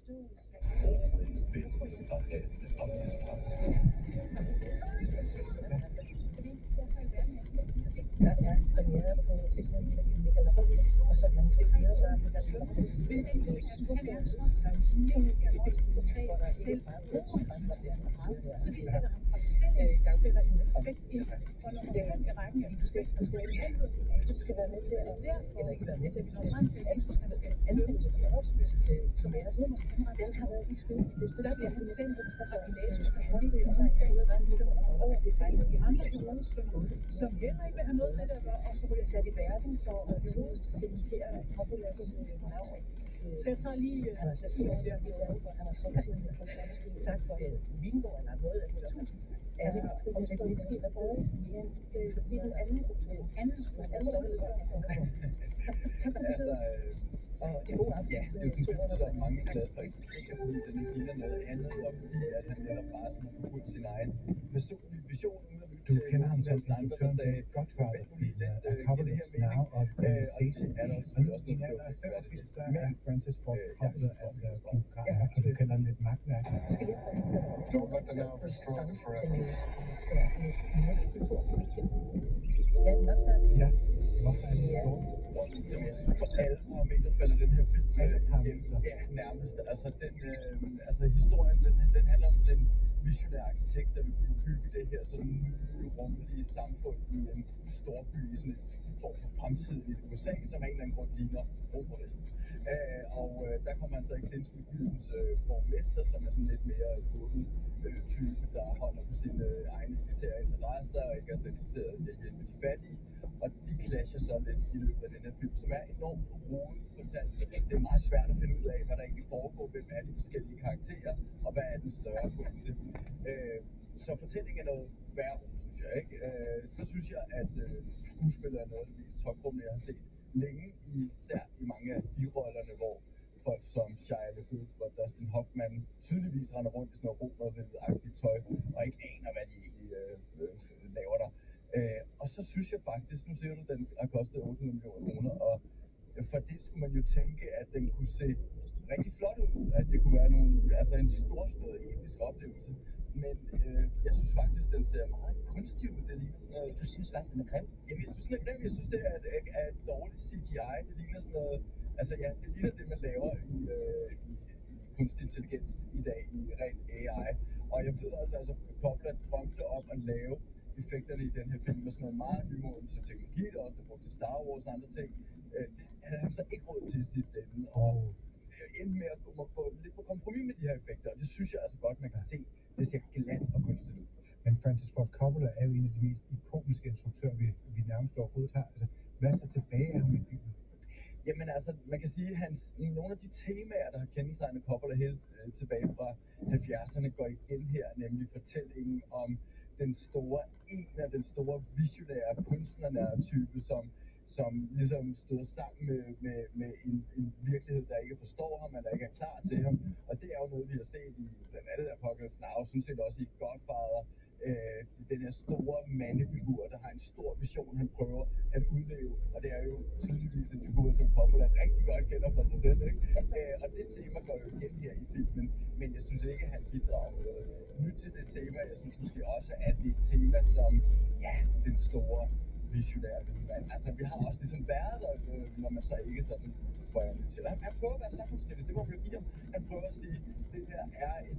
Der er premiere på Michael Hollis, og så man fik mere så det der Hollis hvor der er ikke meget fremstillende Så de sætter ham fra bestilling, sætter en effekt ind, og når man kommer i rækken af effekter, du skal være med til at, eller ikke være med til, vi når frem til, at Jesus han skal anvende på vores bedste som er romersk henretning. den har været i skole. Der bliver han sendt fra Pilatus med handling, og han sender over til de andre hovedsønner, som heller ikke vil have noget med det at gøre, og så ryger Sat i verden, så cementerer Coppolas navn. Så jeg tager lige 10 år der. Han har solgt sin tak for vingård eller noget af det. Tusind tak. Alle og det er lidt skidt at både fordi den anden og det gode aften. Ja, det er jo sådan, så mange er glade for at eksistere, fordi den ikke ligner noget andet, og fordi at han netop bare sådan har forbudt sin egen personlige vision, uden at lytte Du kender ham som andre, der sagde, Godfather i A det Couple her of mening. Now og Organization. Er der Og nu også en noget, alder af 85, der men er Francis Ford Coppola, altså biograf, og du kender ham lidt magtværk. Don't let the now destroy the forever. Ja, nok der. Ja, hvorfor er det så dårligt? Jamen, jeg synes på alle parametre falder den her film Alle igennem. parametre. Ja, nærmest. Altså, historien, den handler om sådan en visionær arkitekt, der vil bygge det her sådan nye, rummelige samfund i en storby, i sådan et form for fremtid i USA, som af en eller anden grund ligner Romerriget. Der kommer han så i clinch med byens borgmester, som er sådan lidt mere åben type, der holder på sine egne militære interesser og ikke er så interesseret i at hjælpe de fattige. Og de clasher så lidt i løbet af den her film, som er enormt rodet fortalt. Det er meget svært at finde ud af, hvad der egentlig foregår, hvem er de forskellige karakterer, og hvad er den større pointe. Så fortællingen er noget værre, synes jeg, ikke? Så synes jeg, at skuespillet er noget af det mest toprumne, jeg har set længe, især i mange af birollerne, hvor folk som Shia LaBeouf og Dustin Hoffman tydeligvis render rundt i sådan noget romerriget-agtigt tøj, og ikke aner, hvad de egentlig laver der. Og så synes jeg faktisk, nu ser du, den har kostet 800 millioner kroner, og for det skulle man jo tænke, at den kunne se rigtig flot ud, at det kunne være en storslået episk oplevelse. Men jeg synes faktisk, den ser meget kunstig ud. Det ligner sådan noget. Du synes faktisk, den er grim? Jamen, jeg synes, den er grim. Jeg synes, det er et dårligt CGI. Det ligner sådan noget. Altså ja, det ligner det, man laver i kunstig intelligens i dag i ren AI. Og jeg ved også, altså Coppola drømte om at lave effekterne i den her film med sådan noget meget nymodens teknologi, der også blev brugt til Star Wars og andre ting. Det havde han så ikke råd til i sidste ende. Og endte med at gå lidt på kompromis med de her effekter, og det synes jeg altså godt, man kan se. Det ser glat og kunstigt ud. Men Francis Ford Coppola er jo en af de mest ikoniske instruktører, vi nærmest overhovedet har. Altså, hvad er så tilbage af ham i filmen? Jamen altså, man kan sige, at nogle af de temaer, der har kendetegnet Coppola helt tilbage fra 70'erne, går igen her, nemlig fortællingen om den store visionære kunstnernære type, som ligesom stod sammen med en virkelighed, der ikke forstår ham, eller ikke er klar til ham. Og det er jo noget, vi har set i blandt andet Apocalypse Now, sådan set også i Godfather. Den her store mandefigur, der har en stor vision, han prøver at udleve. Og det er jo tydeligvis en figur, som Coppola rigtig godt kender for sig selv, ikke? Og det tema går jo igen her i filmen, men jeg synes ikke, at han bidrager noget nyt til det tema. Jeg synes måske også, at det er et tema som, ja, den store visionære mand. Altså, vi har også ligesom været der, når man så ikke sådan får ærligt til. Han prøver at være samfundskritisk, det må vi jo give ham. Han prøver at sige, at det her er en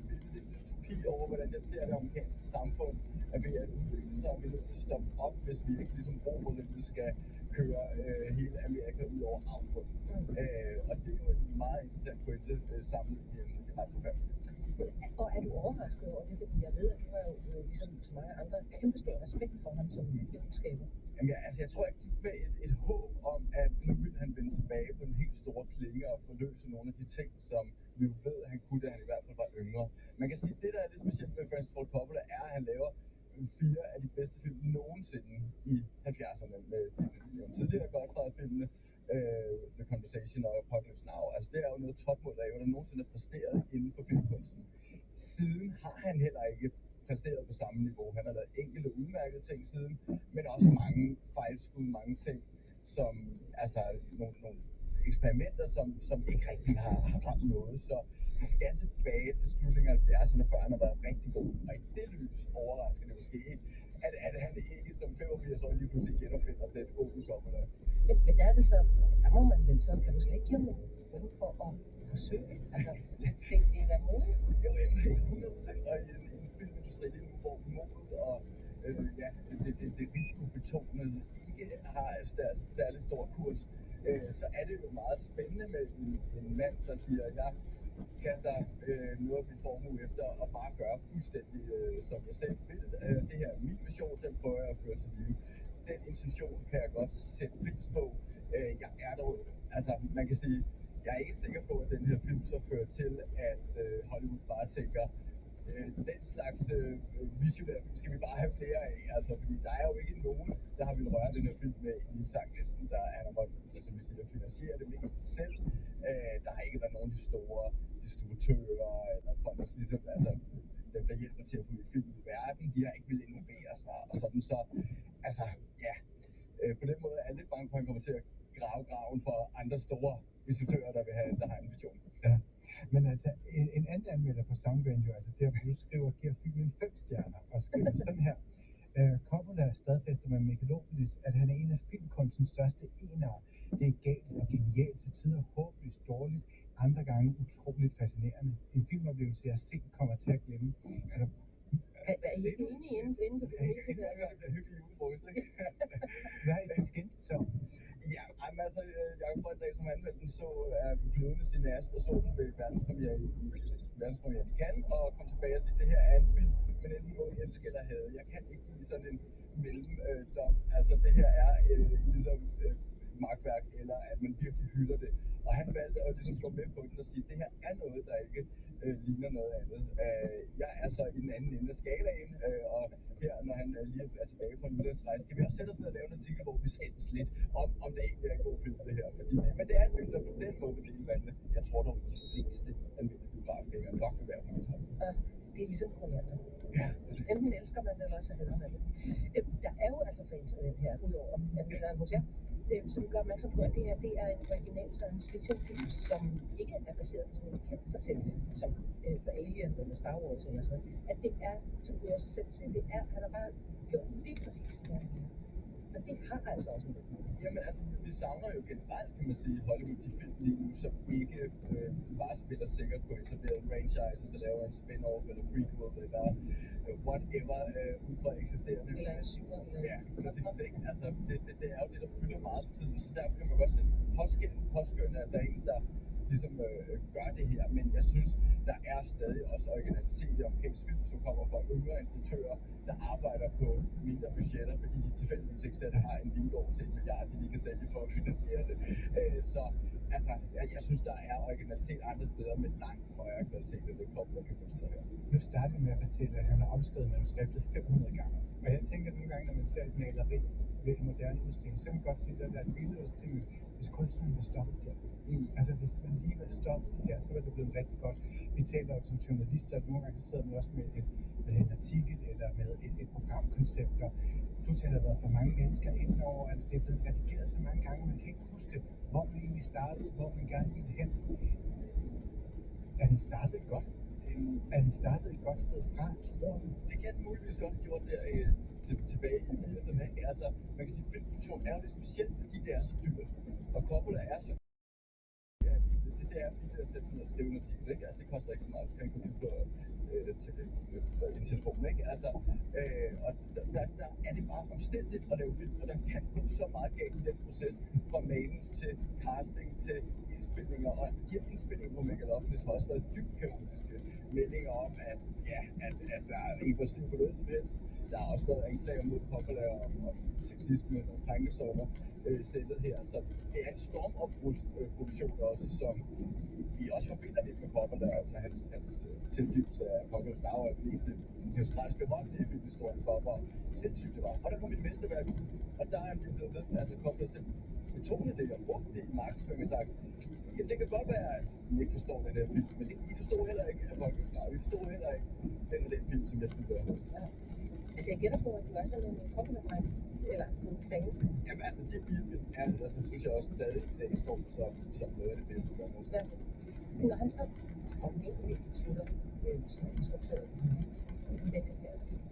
dystopi over, hvordan jeg ser det amerikanske samfund er ved at udvikle sig, og vi er nødt til at stoppe op, hvis vi ikke ligesom Romerriget skal køre hele Amerika ud over afgrunden. Og det er jo en meget interessant pointe samlet i en ret forfærdelig. Og er du overrasket over det, fordi jeg ved, at du har jo ligesom så mange andre kæmpestor respekt for ham som filmskaber? Jamen, jeg tror, jeg gik med et håb om, at nu ville han vende tilbage på den helt store klinge og forløse nogle af de ting, som vi jo ved, at han kunne, da han i hvert fald var yngre. Man kan sige, at det, der er lidt specielt med Francis Ford Coppola, er, at han laver 4 af de bedste film nogensinde i 70'erne med de tidligere Godfather-filmene, The Conversation og Apocalypse Now. Altså, det er jo noget topmål af, hvad der nogensinde er præsteret inden for filmkunsten. Siden har han heller ikke præsteret på samme niveau. Han har lavet enkelte udmærkede ting siden, men også mange fejlskud, mange ting, som altså nogle eksperimenter, som ikke rigtig har ramt noget. Så vi skal tilbage til slutningen af 70'erne, før han har været rigtig god. Og i det lys overrasker det måske ikke, at han ikke som 85 år lige pludselig genopfinder den unge Coppola. Men der er det så, der må man vel så, kan du slet ikke give ham nogen for at forsøge? Altså, det er da muligt. Jo, jamen, 100%, og i en filmindustri lige nu, hvor modet og ja, det risikobetonede ikke har deres særlig stor kurs, så er det jo meget spændende med en mand, der siger, jeg kaster noget af min formue efter og bare gør fuldstændig, som jeg selv vil. Det her er min mission, den prøver jeg at føre til live. Den intention kan jeg godt sætte pris på. Jeg er dog, altså man kan sige, jeg er ikke sikker på, at den her film så fører til, at Hollywood bare tænker, den slags visionære film skal vi bare have flere af, altså, fordi der er jo ikke nogen, der har ville røre den her film med en sang næsten, der er der måtte, som vi siger, finansiere det meste selv. Der har ikke været nogen af de store distributører, eller folk, der ligesom, altså, dem, der hjælper til at få en film i verden, de har ikke ville innovere sig, og sådan, så, altså, ja, på den måde er jeg lidt bange for, at han kommer til at grave graven for andre store distributører, der har en vision. Ja. Men altså, en anden anmelder på Soundvenue, altså der, hvor du skriver, giver filmen 5 stjerner, og skriver sådan her. Coppola stadfæster med Megalopolis, at han er en af filmkunstens største enere. Det er galt og genialt, til tider håbløst dårligt, andre gange utroligt fascinerende. En filmoplevelse, jeg sent kommer til at glemme. Altså, Er I enige inde på det? Det bliver hyggelig julefrokost, ikke? hvad er det skændte så? Ja, altså, Jacob Brøndal, som anmeldte den, så er glødende cineast og så den ved verdenspremiere i Cannes, og kom tilbage og sige, at det her er en film, men enten må elske eller hade. Jeg kan ikke give sådan en mellemdom. Altså, det her er ligesom magtværk, eller at man virkelig hylder det. Og han valgte at ligesom gå med på den og sige, at det her er noget, der ikke ligner noget andet. Jeg er så i den anden ende af skalaen, og her, når han lige er tilbage fra en udlandsrejse, skal vi også sætte os ned og lave en artikel, hvor vi skændes lidt om det egentlig er en god film, det her. Fordi men det er en film, der på den måde vil blive vandene. Jeg tror dog, de fleste almindelige biografgængere nok vil være rundt om. Det er ligesom koncerter. Ja. Enten elsker man det, eller så hader man det. Der er jo altså fans af den her, udover at vi har hos jer, som gør opmærksom på, at det her det er en original science fiction film, som ikke er baseret på sådan en kendt fortælling, som for Alien eller Star Wars eller sådan noget. At det er, som du også selv siger, det er, han har bare gjort lige præcis sådan her. Og det har altså også en værdi. Jamen altså, vi savner jo generelt, kan man sige, Hollywood de film lige nu, som ikke bare spiller sikkert på etablerede franchises og laver en spin-off eller prequel eller whatever ud fra eksisterende. Eller en syver. Ja, præcis ikke. Altså, det er jo det, der fylder meget på tiden, så derfor kan man godt sætte påskønne, at der er en, der ligesom gør det her, men jeg synes, der er stadig også originalitet i amerikansk film, som kommer fra yngre instruktører, der arbejder på mindre budgetter, fordi de tilfældigvis ikke selv har en vingård til 1 milliard, de kan sælge for at finansiere det. Så altså, jeg synes, der er originalitet andre steder med langt højere kvalitet, end det kommer kan konstatere her. Nu starter vi med at fortælle, at han har afskrevet manuskriptet 500 gange. Og jeg tænker nogle gange, når man ser et maleri ved en moderne udstilling, så kan man godt sige, at der er et billede, og så tænker man, hvis kunstneren var stoppet der. Altså, hvis man lige var stoppet der, så var det blevet rigtig godt. Vi taler jo som journalister, nogle gange så sidder man også med en artikel eller med et programkoncept, og pludselig har der været for mange mennesker indover, at det er blevet redigeret så mange gange, man kan ikke huske, hvor man egentlig startede, hvor man gerne ville hen. Er den startet godt? Er den startet et godt sted fra, tror du? Det kan den muligvis godt have gjort der tilbage i 80'erne. Altså, man kan sige, at filmproduktion er jo lidt specielt, fordi det er så dyrt. Og Coppola er så det er fordi, at sætte sådan og skrive en artikel, ikke? Altså, det koster ikke så meget, du kan komme ind på en telefon, ikke? Altså, og der er det bare omstændigt at lave film, og der kan gå så meget galt i den proces, fra manus til casting til indspilninger, og de her indspilninger på Megalopolis har også været dybt kaotiske meldinger om, at der ikke var styr på noget som helst. Der har også været anklager mod Coppola om sexisme og krænkelser under sættet her, så det er en stormopbrudsproduktion også, som vi også forbinder lidt med Coppola, altså hans tilgivelse af Apocalypse Now er den mest neutralt berømte i filmhistorien for, hvor sindssygt det var. Og der kom et mesterværk ud, og der er han blevet ved, altså Coppola selv betonet det og brugt det i markedsføring og sagt, jamen det kan godt være, at I ikke forstår den her film, men I forstår heller ikke Apocalypse Now, I forstår heller ikke den film, som jeg synes, der er. Altså jeg gætter på, at du er sådan en Coppola-dreng. eller en fan? Jamen altså, de film er, altså, synes jeg også stadig i dag står som noget af det bedste for mig. Ja. Men når han så formentlig slutter som instruktør med den her film,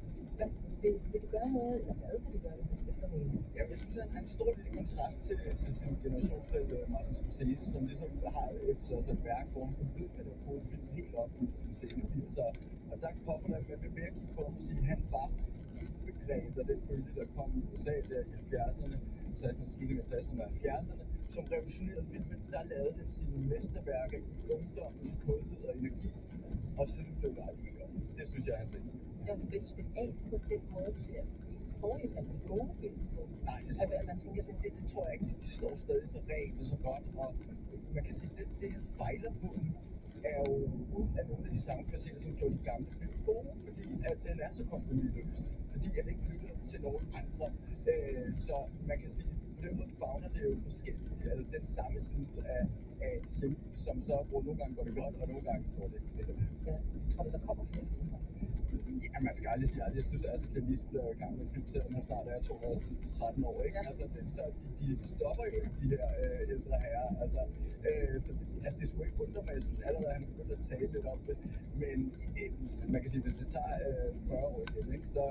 vil det gøre noget, eller hvad vil det gøre ved hans eftermæle? Jamen, jeg synes, han er en stor lille kontrast til sin generationsfælde Martin Scorsese, som ligesom har efterladt sig et værk, hvor han kunne blive med at bruge film helt op i sine sene 80'er. Og der kommer der med at kigge på ham og sige, at han var udbegrebet af den bølge, der kom i USA der i 70'erne, 60'erne, slutningen af 60'erne og 70'erne, som revolutionerede filmen. Der lavede han sine mesterværker i ungdommens kulhed og energi, og siden blev det aldrig gjort. Det synes jeg, han sagde. Jeg vil spille af på den måde, du ser de forrige, altså de gode film på. Nej, At man tænker sådan, det tror jeg ikke. De står stadig så rent og så godt, og man kan sige, at det han fejler på nu, er jo ud af nogle af de samme kvaliteter, som gjorde de gamle film gode, fordi at den er så kompromisløs, fordi at ikke lytter til nogen andre. Så man kan sige, på den måde favner det jo forskelligt, altså den samme side af et sind, som så, hvor nogle gange går det godt, og nogle gange går det lidt. ja, tror du, der kommer flere film? Ja, man skal aldrig sige aldrig. Jeg synes altså, at Clint Eastwood er i gang med film, selvom han snart er 213 år, ikke? Ja. Altså, så de stopper jo ikke, de her ældre herrer. Altså, det skulle ikke undre mig. Jeg synes allerede, at han er begyndt at tale lidt om det. Men man kan sige, at hvis det tager 40 år igen, ikke, så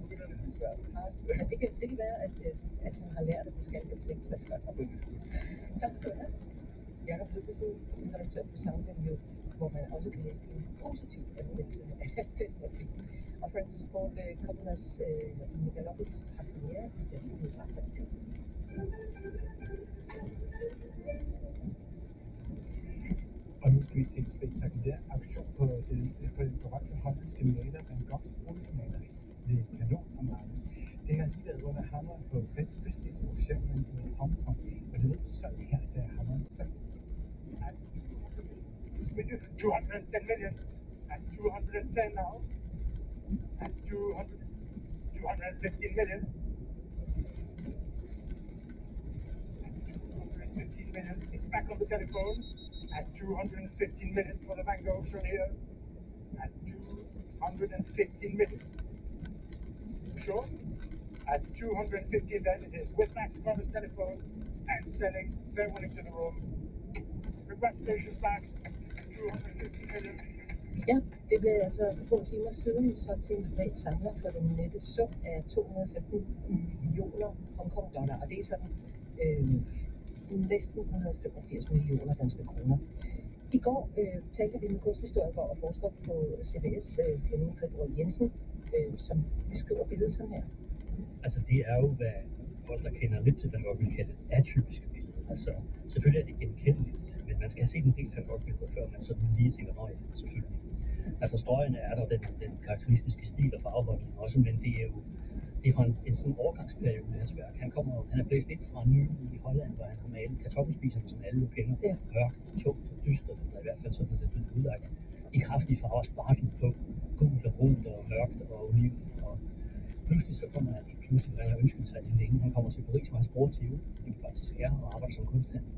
begynder det at blive svært. Nej, men det kan være, at han har lært, at det skal helst ikke tage før. Tak skal du have. Jakob Lykkeson, redaktør på Soundvenue, hvor man også kan læse en positiv anmeldelse af den her film. Og Francis Ford Coppola's Megalopolis har premiere i danske biografer i dag. Og nu skal vi til en spektakulær auktion på den berømte hollandske maler Van Goghs oliemaleri ved Kanon og Marnes. Det har lige været under hammeren på Christie's auktionen i Hongkong, og det lød sådan her, da hammeren faldt. 210 million, and 210 now, and 215 million, and 215 million. It's back on the telephone, at 215 million for the Van Gogh shown here, at 215 million. Sure? At 215 then it is with Max on his telephone and selling, very winning to the room. Congratulations, Max. 250 million. Ja, det blev altså for få timer siden solgt til en privat samler for den nette sum af 215 millioner Hongkong-dollar, og det er sådan næsten 185 millioner danske kroner. I går talte vi med kunsthistoriker og forsker på CBS, Flemming Fredrik Jensen, som beskriver billedet sådan her. Altså det er jo, hvad folk, der kender lidt til Van Gogh, vil kalde atypiske billeder. Altså selvfølgelig er det genkendeligt, men man skal have set en del Van Gogh-billeder, før man sådan lige tænker, nej, selvfølgelig. Altså strøgene er der, den karakteristiske stil og farveholdning også, men det er jo fra en sådan overgangsperiode i hans værk. Han er blæst ind fra Ny i Holland, hvor han har malet kartoffelspiserne, som alle jo kender. Ja. Mørkt, tungt og dystert, eller i hvert fald sådan, at det er blevet udlagt i kraftige farver, spartel på gult og brunt og mørkt og oliven. Og pludselig så kommer han, han har ønsket sig det længe. Han kommer til Paris, hvor hans bror Theo faktisk er og arbejder som kunsthandler.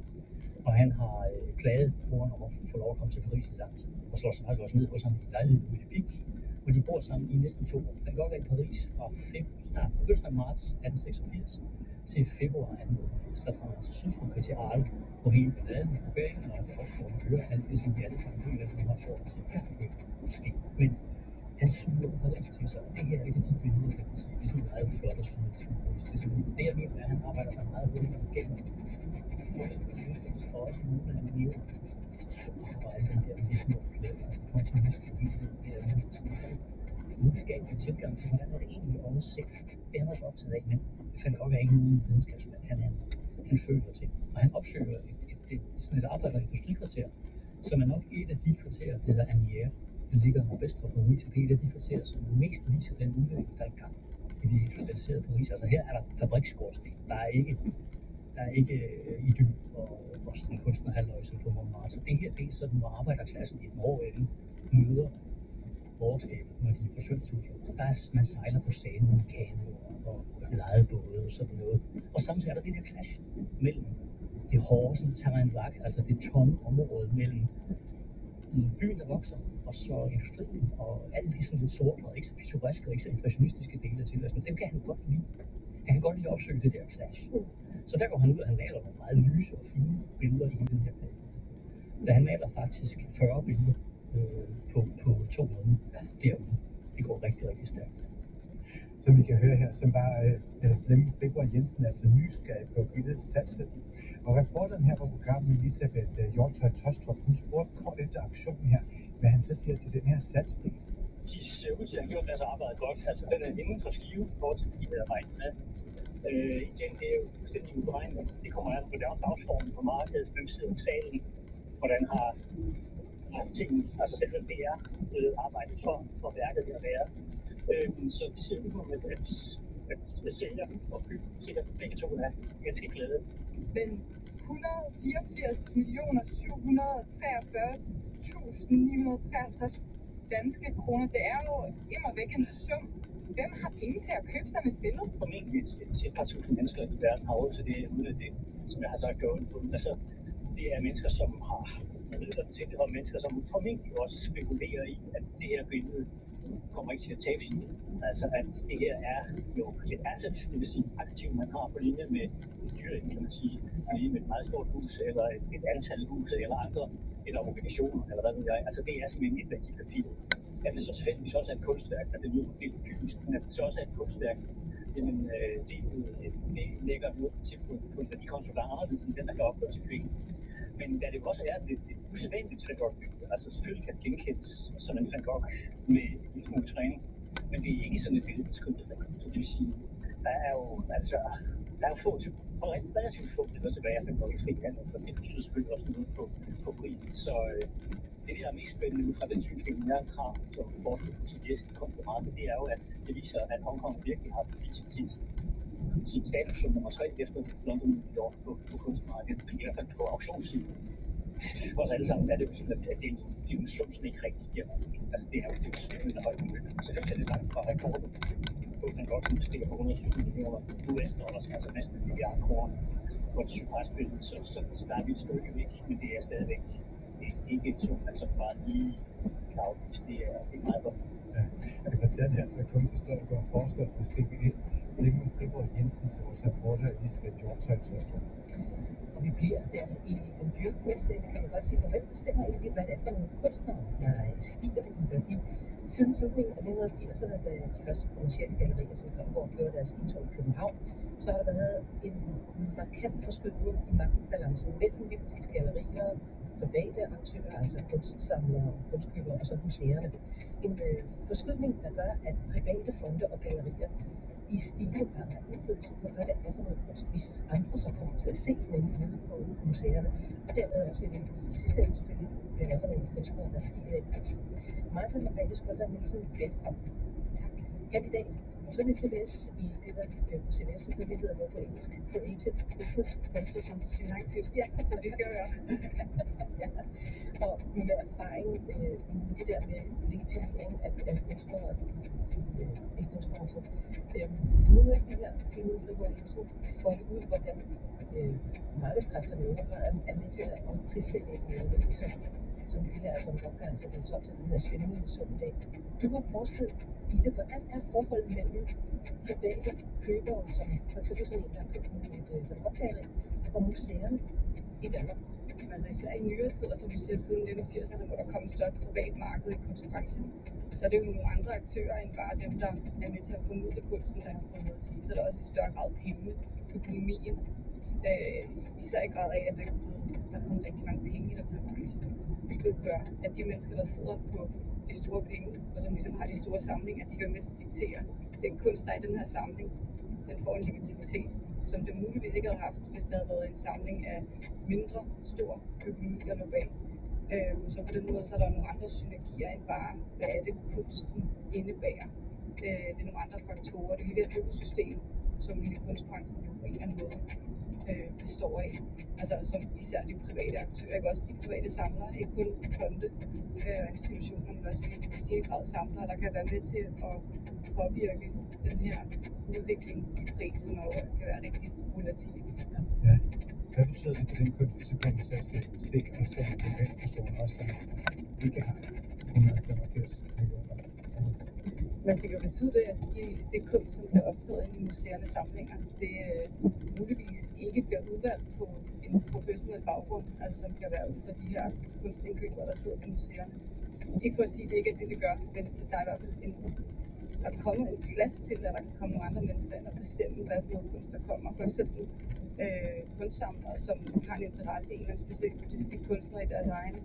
Og han har klaget broren om at få lov at komme til Paris i lang tid, og slår sig faktisk også ned hos ham i lejligheden ude i Pik, hvor de bor sammen i næsten 2 år. Van Gogh er i Paris fra begyndelsen af marts 1886 til februar 1888. Der kommer han til Sydfrankrig til Arles, hvor hele pladen og banen og forskårene hører alt det, som de alle sammen føler, at de har forhold til måske. Men han suger Paris til sig, og det her er et af de billeder, kan man sige. Det er sådan meget flot og synet. Det jeg mener er, at han arbejder sig meget hurtigt igennem. Og også nogle af de mere og alle den der lidt klæder, altså kontinuitet, det er sådan videnskabelig tilgang til, hvordan er det egentlig at se. Det er han også optaget af, men Van Gogh er ikke nogen videnskabsmand. Han føler til, og han opsøger sådan et arbejder- og industrikvarter, som er nok et af de kvarterer, det der Anières, den ligger nordvest for Paris, og det er et af de kvarterer, som mest viser den udvikling, der er i gang i det industrialiserede Paris. Altså her er der fabriksskorsten, der er ikke idyl og sådan kunstnerhalløj som på Montmartre. Det her, det er sådan, hvor arbejderklassen i den hårde ende møder borgerskabet, når de er på søndagsudflugt. Man sejler på Seinen med kanoer og lejebåde og sådan noget. Og samtidig er der det der clash mellem det hårde, sådan terrain vague, altså det tomme område mellem byen, der vokser, og så industrien, og alle de sådan lidt sorte og ikke så pittoreske og ikke så impressionistiske dele af tilværelsen. Dem kan han godt lide. Han kan godt lide at opsøge det der clash. Så der går han ud, og han maler nogle meget lyse og fine billeder i den her periode. Han maler faktisk 40 billeder på 2 måneder derude. Det går rigtig, rigtig stærkt. Som vi kan høre her, så var Flemming Friborg Jensen altså nysgerrig på billedets salgsværdi. Og reporteren her på programmet, Elisabeth Hjortøj Tostrup, hun spurgte kort efter auktionen her, hvad han så siger til den her salgspris. De ser ud til at have gjort deres arbejde godt. Altså, den er inden for skive, hvor de havde regnet med. Igen, det er jo fuldstændig uberegnet. Det kommer an på dagsformen på markedet, hvem sidder i salen, hvordan har tingene, altså selve VR, arbejdet for værket at være. Så det ser ud som, at sælger og køber sikkert begge to er ganske glade. Men 184.743.953 danske kroner, det er jo immer væk en sum. Hvem har penge til at købe sådan et billede? Formentlig et par tusind mennesker i verden har råd til det, uden at det, som jeg har sagt, gør ondt på dem. Altså, det er mennesker, som har midler til det, og mennesker, som formentlig også spekulerer i, at det her billede kommer ikke til at tabe sin. Altså, at det her er jo et asset, det vil sige aktiv, man har på linje med dyr, kan man sige, på linje med et meget stort hus, eller et antal huse, eller andre, eller obligationer, eller hvad ved jeg. Altså, det er simpelthen et værdipapir. At det så tilfældigvis også er et kunstværk, at det lyder helt fysisk, men at det så også er et kunstværk, jamen, det lægger noget på en værdikonto, der er anderledes end den, der kan opgøres i kvinden. Men da det også er et usædvanligt Van Gogh-billede, altså selvfølgelig kan det genkendes sådan en Van Gogh med en smule træning, men det er ikke sådan et billede, der skriver. Så det vil sige, der er jo få til, og relativt få billeder tilbage af Van Gogh i fri handel, og det betyder selvfølgelig også noget på prisen. Så det, der er mest spændende ud fra den synsvinkel, jeg har som forsker på CBS konference, det er jo, at det viser, at Hongkong virkelig har vist sin status som nummer 3 efter London og New York på kunstmarkedet, i hvert fald på auktionssiden. For os alle sammen er det jo sådan, at det er en sum, som ikke rigtig giver nogen. Altså det er jo det højt beløb. Så det er det langt fra rekorden på Van Gogh, som stikker på 120 millioner US-dollars, altså næsten en milliard kroner på et sygepræsbillede. Så der er vi et stykke væk, men det er stadigvæk ikke et sum, man så bare lige kan afvise. Det er meget godt. Ja, jeg fortalte altså kunsthistoriker og forsker på CBS, Flemming Friborg Jensen, til vores reporter Elisabeth Hjortøj Tostrup. Og vi bliver der i den dyre kunst, kan man godt sige, for hvem bestemmer egentlig, hvad det er for nogle kunstnere, der stiger i værdi. Siden slutningen af 1980'erne, da de første kommercielle gallerier, som Kronborg gjorde deres indtog i København, så har der været en markant forskydning i magtbalancen mellem lige præcis gallerier, private aktører, altså kunstsamlere og kunstkøbere, og så museerne. En forskydning, der gør, at private fonde og gallerier i stigende grad har indflydelse på, hvad det er for noget kunst, hvis andre så kommer til at se, nemlig ude på museerne. Og dermed også i sidste ende selvfølgelig, hvad det er for nogle kunstnere, der stiger i pris. Martha Margrethe Skolder Nielsen, velkommen. Tak. Kandidat som i CBS i det, der på CBS selvfølgelig hedder på engelsk Creative Business Process Industry. Ja, så det skal jeg gøre. Ja. Og min erfaring med det der med legitimering af kunstnere i kunstbranchen. Nu er vi her, Flemming Friborg Jensen, folde ud, hvordan markedskræfterne i nogen grad er med til at prissætte et maleri, som det her Van Gogh, altså den solgt til den her svindende sum i dag. Du har forsket i det. Hvordan er forholdet mellem private købere, som for eksempel sådan en, der har købt et Van Gogh-galleri, og museerne i Danmark? Altså især i nyere tid, som vi siger siden 1980'erne, hvor der kom et større privat marked i kunstbranchen, så er det jo nogle andre aktører end bare dem, der er med til at formidle kunsten, der har fået noget at sige. Så er der også i større grad penge, økonomien, især i grad af, at der er kommet rigtig mange penge i den her branche. Hvilket gør, at de mennesker, der sidder på de store penge, og som ligesom har de store samlinger, de kan jo med til at diktere den kunst, der er i den her samling, den får en legitimitet, som det muligvis ikke havde haft, hvis det havde været en samling af mindre stor økonomi, der lå bag. Så på den måde så er der nogle andre synergier end bare, hvad er det kunsten indebærer. Det er nogle andre faktorer. Det er hele det økosystem, som hele kunstbranchen jo på en eller anden måde består af. Altså som især de private aktører, ikke også de private samlere, ikke kun fonde og institutioner, men også i stigende grad samlere, der kan være med til at påvirke den her udvikling i prisen, og kan være rigtig volatil. Ja. Hvad betyder det for den kunst, så kan man så se, og så en privatperson også, som ikke har 185 millioner? Men det kan betyde, at det kunst, som bliver optaget i museernes samlinger, det muligvis ikke bliver udvalgt på en professionel baggrund, altså som kan være ud fra de her kunstindkøbere, der sidder på museerne. Ikke for at sige, at det ikke er det, det gør, men der er i hvert fald der er kommet en plads til, at der kan komme nogle andre mennesker ind og bestemme, hvad for noget kunst der kommer. For eksempel kunstsamlere, som har en interesse i en eller anden specifik kunstner i deres egen,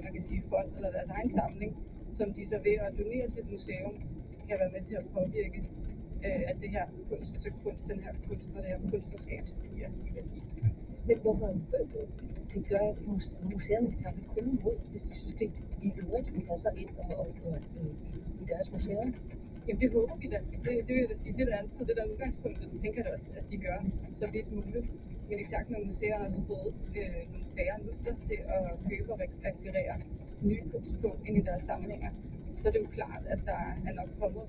man kan sige, fond eller deres egen samling, som de så ved at donere til et museum, kan være med til at påvirke, at det her stykke kunst, den her kunstner, det her kunstnerskab stiger i værdi. Men hvorfor det gør museerne, de tager kun imod, hvis de synes, det i øvrigt passer ind i deres museer? Jamen det håber vi da. Det vil jeg da sige. Det er da altid det der udgangspunkt, og det tænker jeg da også, at de gør så vidt muligt. Men i takt med, at museerne også har fået nogle færre midler til at købe og rekvirere nye kunst på ind i deres samlinger, så er det jo klart, at der er nok kommet,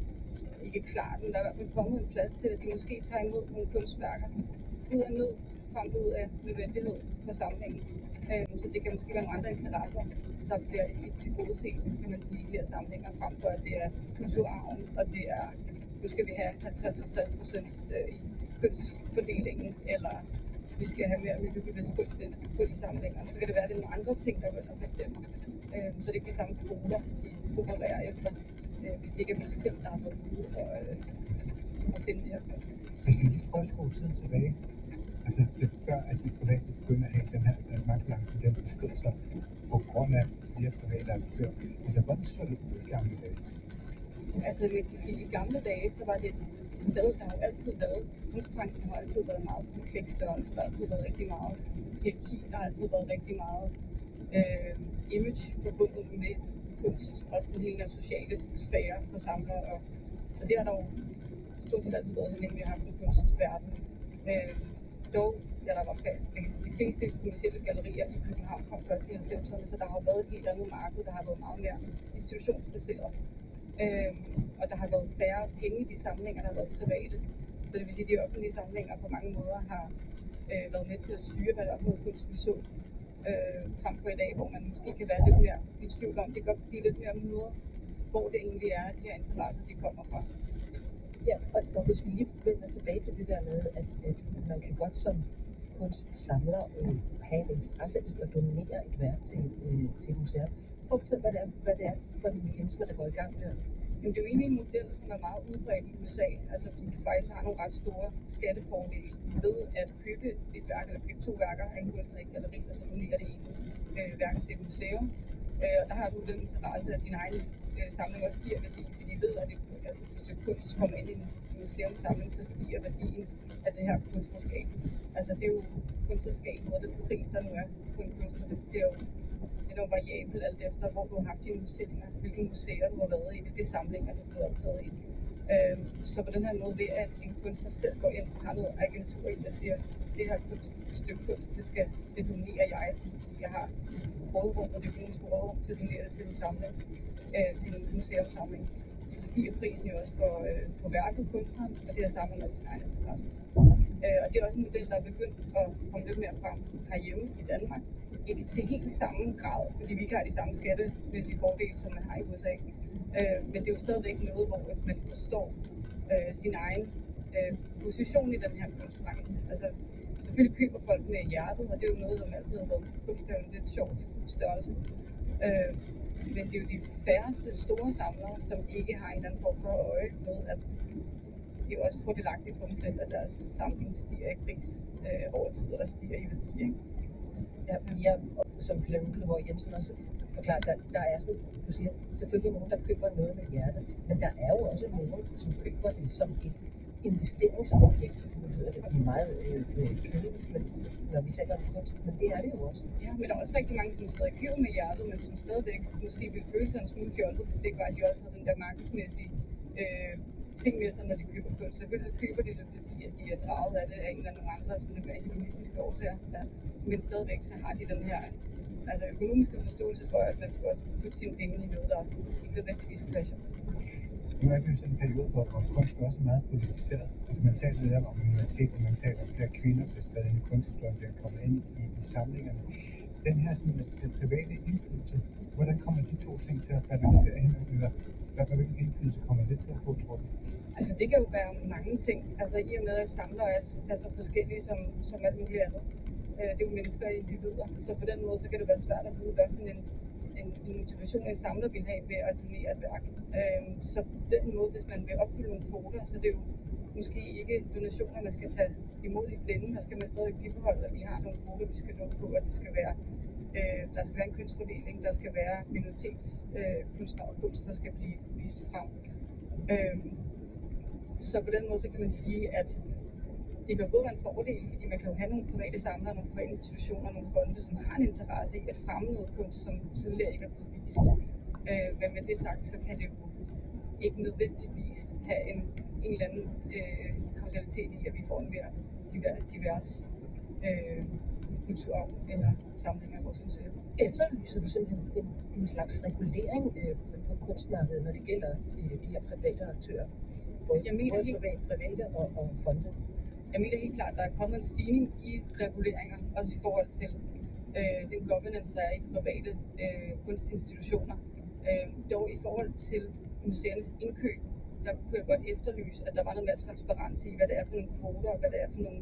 ikke klart, men der er i hvert fald kommet en plads til, at de måske tager imod nogle kunstværker ud af nød, frem ud af nødvendighed for samlingen. Så det kan måske være nogle andre interesser, der bliver tilgodeset, kan man sige, i de her samlinger, frem for at det er kulturarven, og det er, nu skal vi have 50-60% i kønsfordelingen, eller vi skal have mere hyggeligvis kunst ind på i samlingerne. Så kan det være, at det er nogle andre ting, der går ind og bestemmer. Så det er ikke de samme kvoter, de opererer efter, hvis det ikke er dem selv, der har fået ude og finde det her kunst. Hvis vi lige prøver at skrue tiden tilbage, altså til før, at de private begynder at have den her magtbalance, den bestod sig på grund af flere private aktører. Altså, hvordan så det ud i gamle dage? Altså, man kan sige, i gamle dage, så var det et sted, der har altid været, kunstbranchen har altid været meget kompleks størrelse, der har altid været rigtig meget hierarki, der har altid været rigtig meget image forbundet med kunst, også den hele sociale sfære for samlere, og så det har der jo stort set altid været, så længe vi har haft en kunstverden. Dog, da der var de fleste kommercielle gallerier i København kom først i 90'erne, så der har været et helt andet marked, der har været meget mere institutionsbaseret. Og der har været færre penge i de samlinger, der har været private. Så det vil sige, at de offentlige samlinger på mange måder har været med til at styre, hvad der er noget kunst, vi så. Frem for i dag, hvor man måske kan være lidt mere i tvivl om, det kan godt blive lidt mere mudret, hvor det egentlig er, at de her interesser, de kommer fra. Ja, og hvis vi lige vender tilbage til det der med, at man kan godt som kunstsamler have en interesse i at donere et værk til et museum. Prøv at fortælle, hvad det er for en mekanisme, der går i gang der. Jamen, det er jo egentlig en model, som er meget udbredt i USA, altså fordi du faktisk har nogle ret store skattefordele ved at købe et værk eller købe 2 værker af en kunstner i et galleri, og så donere det ene værk til et museum. Og der har du den interesse, at din egen samling også stiger værdi, fordi I ved, at et stykke kunst kommer ind i en museumssamling, så stiger værdien af det her kunstnerskab. Altså det er jo kunstnerskab, og den pris, der nu er på en kunstner, det bliver jo enormt variabel, alt efter hvor du har haft dine udstillinger, hvilke museer du har været i, hvilke samlinger du er blevet optaget i. Så på den her måde, ved at en kunstner selv går ind og har noget agentur i, der siger, det her stykke kunst, det donerer jeg, fordi jeg har rådrum og det økonomiske rådrum til at donere det til en samling, til en museumssamling. Så stiger prisen jo også for værket kunstneren, og det har samlet også sin egen interesse. Og det er også en model, der er begyndt at komme lidt mere frem herhjemme i Danmark. Ikke til helt samme grad, fordi vi ikke har de samme skattemæssige fordele, som man har i USA. Men det er jo stadigvæk noget, hvor man forstår sin egen position i den her kunstbranche. Altså, selvfølgelig køber folk med hjertet, og det er jo noget, som altid har været kunst, det er jo lidt sjovt i fuld størrelse. Men det er jo de færreste store samlere, som ikke har en eller anden form for øje med, at det er jo også fordelagtigt for dem selv, at deres samling stiger i pris over tid, og stiger i værdi. Ikke? Ja, fordi jeg, som Flemming Udlegaard Jensen også forklarer, der er sådan, du siger, selvfølgelig nogen, der køber noget med hjertet, men der er jo også nogen, som køber det som et investeringsobjekt. Nu lyder det meget kedeligt, når vi taler om kunst, men det er det jo også. Ja, men der er også rigtig mange, som stadig køber med hjertet, men som stadigvæk måske ville føle sig en smule fjollet, hvis det ikke var, at de også havde den der markedsmæssige ting med sig, når de køber kunst. Selvfølgelig så køber de det, fordi at de er draget af det af en eller anden andre, som er mere humanistiske årsager. Ja. Men stadigvæk så har de den her økonomiske forståelse for, at man skal også putte sine penge i noget, der ikke nødvendigvis crasher. Nu er vi jo sådan en periode, hvor kunst også er meget politiseret. Altså man taler lidt om minoritet, og man taler om flere kvinder, der bliver skrevet ind i kunsthistorien, der kommer ind i samlingerne. Den her sådan, den private indflydelse, hvordan kommer de to ting til at balancere hinanden, eller hvilken indflydelse kommer det til at få, tror du? Altså det kan jo være mange ting, altså i og med at samlere er så forskellige som alt muligt andet. Det er jo mennesker og individer, så på den måde så kan det være svært at vide, hvad for en motivation en samler vil have ved at donere et værk. Så på den måde, hvis man vil opfylde nogle kvoter, så er det jo måske ikke donationer, man skal tage imod i blinde. Der skal man stadig bibeholde, at vi har nogle kvoter, vi skal nå på, at det skal være, der skal være en kønsfordeling, der skal være minoritetskunstner og kunst, der skal blive vist frem. Så på den måde så kan man sige, at det kan både være en fordel, fordi man kan jo have nogle private samlere, nogle private institutioner, nogle fonde, som har en interesse i at fremme noget kunst, som tidligere ikke er blevet vist. Men med det sagt, så kan det jo ikke nødvendigvis have en eller anden kausalitet i, at vi får en mere divers kulturarv eller samlinger af vores museer. Efterlyser du simpelthen en slags regulering på kunstmarkedet, når det gælder de her private aktører? Både private og fonde? Jeg mener helt klart, at der er kommet en stigning i reguleringer, også i forhold til den governance, der er i private kunstinstitutioner. Dog i forhold til museernes indkøb, der kunne jeg godt efterlyse, at der var noget mere transparens i, hvad det er for nogle kvoter, og hvad det er for nogle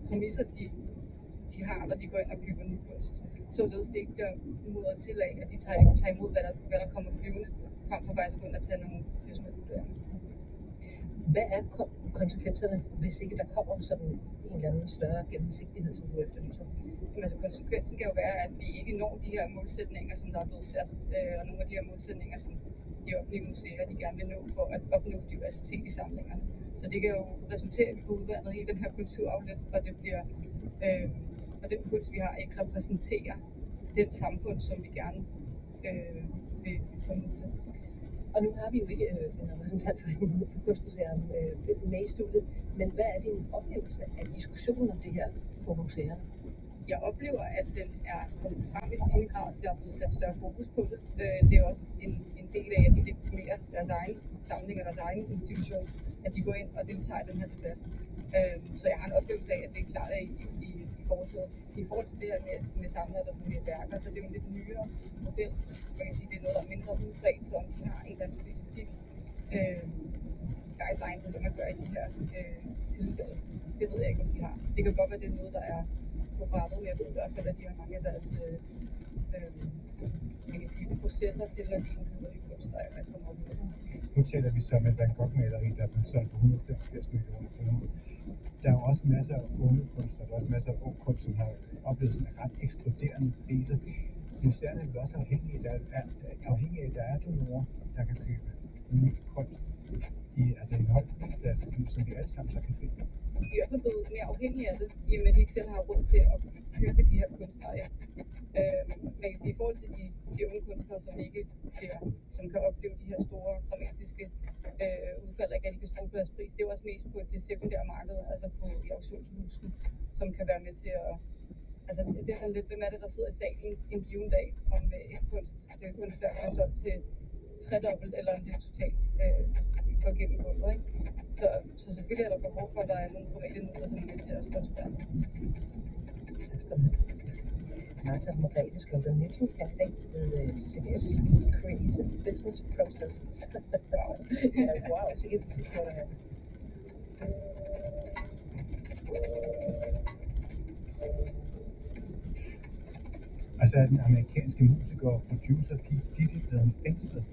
præmisser, de har, når de går ind og køber ny kunst. Således det ikke bliver mudret til af, at de tager imod, hvad der kommer flyvende, frem for faktisk at gå ind og tage nogle fysiske vurderinger. Hvad er konsekvenserne, hvis ikke der kommer sådan en eller anden større gennemsigtighed, som du efterlyser? Jamen, altså, konsekvensen kan jo være, at vi ikke når de her målsætninger, som der er blevet sat, og nogle af de her målsætninger, som de offentlige museer de gerne vil nå for at opnå diversitet i samlingerne. Så det kan jo resultere, at vi får udvandet hele den her kulturarv lidt, og det bliver og den kunst, vi har, ikke repræsenterer den samfund, som vi gerne vil formidle. Og nu har vi jo ikke en repræsentant for Kunstmuseum med i studiet, men hvad er din oplevelse af diskussionen om det her på museerne? Jeg oplever, at den er kommet frem i stigende grad. Der er blevet sat større fokus på det. Det er også en del af, at de legitimerer deres egen samling og deres egen institution, at de går ind og deltager i den her debat. Så jeg har en oplevelse af, at det er klart i fortsædet. I forhold til det her med samlere, der bliver værker, så det er jo en lidt nyere model. Man kan sige, det er noget, der er mindre udbredt, så om de har en eller anden specifik guidelines, eller hvad man gør i de her tilfælde. Det ved jeg ikke, om de har. Så det kan godt være, at det er noget, der er på brættet, men jeg ved i hvert fald, at de har mange af deres man kan sige, processer til at lide en kunst, der kommer op med. Nu taler vi så med Van Gogh-maleri, der er blevet solgt for 185 millioner kroner. Der er jo også masser af unge kunstnere, der er også masser af ung kunst, som har oplevet sådan ret eksploderende priser. Museerne er også afhængige af, at der er donorer, der kan købe ny kunst i en høj prisklasse, som vi alle sammen så kan se. De er i hvert fald blevet mere afhængige af det, i og med at de ikke selv har råd til at købe de her kunstnere. Man kan sige, i forhold til de unge kunstnere, som kan opleve de her store, dramatiske udfald, ikke at de kan stole på deres pris, det er jo også mest på det sekundære marked, altså i auktionshusene, som kan være med til at... Altså det er sådan lidt, hvem er det, der sidder i salen en given dag, om et kunstværk er solgt til tredobbelt, eller om det er totalt går gennem gulvet, ikke? Så selvfølgelig er der behov for, at der er nogle private midler, som er med til at sponsorere. Tak skal du have. Martha Margrethe Skjoldal Nielsen, kandidat ved CBS Creative Business Processes. Wow, sikkert musik for dig her. Altså er den amerikanske musiker og producer P. Diddy blevet fængslet.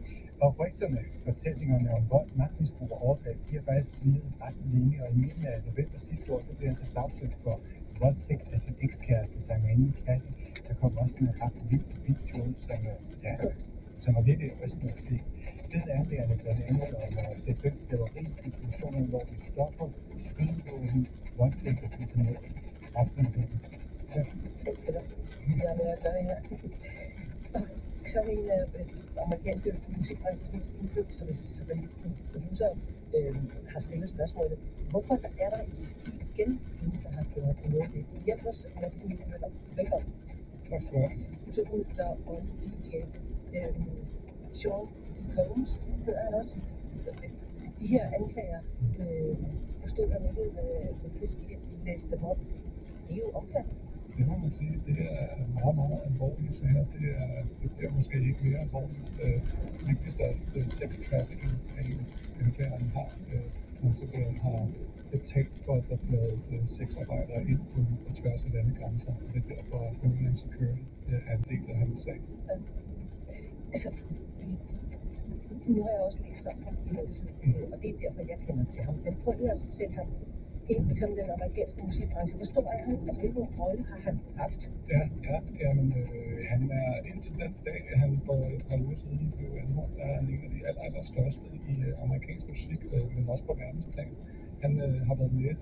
Og rygterne, fortællingerne om vold, magtmisbrug og overgreb, de har faktisk svidet ret længe, og i midten af november sidste år, der blev han så sagsøgt for voldtægt af sin ekskæreste, sangerinden Cassie. Der kom også sådan en ret vild video ud, som var virkelig rystende at se. Siden anklagerne blandt andet om seksuelt slaveri, distribution af ulovlige stoffer, skydevåben, voldtægt og sådan noget. Offentligheden. Ja, jeg med at gøre her. Så er en af amerikanske musikbranchens mest indflydelsesrige producer har stillet spørgsmålet, hvorfor er der igen nogen, der har gjort noget af det? Hjælp os, Lasse Møller. Velkommen. Tak skal du have. Kulturminister og DJ Sean Combs hedder han også. De her anklager, forstod han ikke, hvis I læste dem op, det er jo omfattende. det må man sige. Det er meget, meget alvorlige sager. Det bliver måske ikke mere alvorligt. Vigtigst af alt sex trafficking er en anklageren har. Han simpelthen har betalt for, at der bliver sexarbejdere ind på tværs af landegrænser. Og det er derfor, at Homeland Security er en del af hans sag. Altså, nu har jeg også læst om ham i noget tid, og det er derfor, jeg kender til ham. Men prøv lige at sætte ham ind i sådan den amerikanske musikbranche. Hvor stor er han? Altså, hvilken rolle har han haft? Men han er indtil den dag, han for et par uger siden blev anholdt, der er han en af de allerstørste i amerikansk musik, men også på verdensplan. Han har været med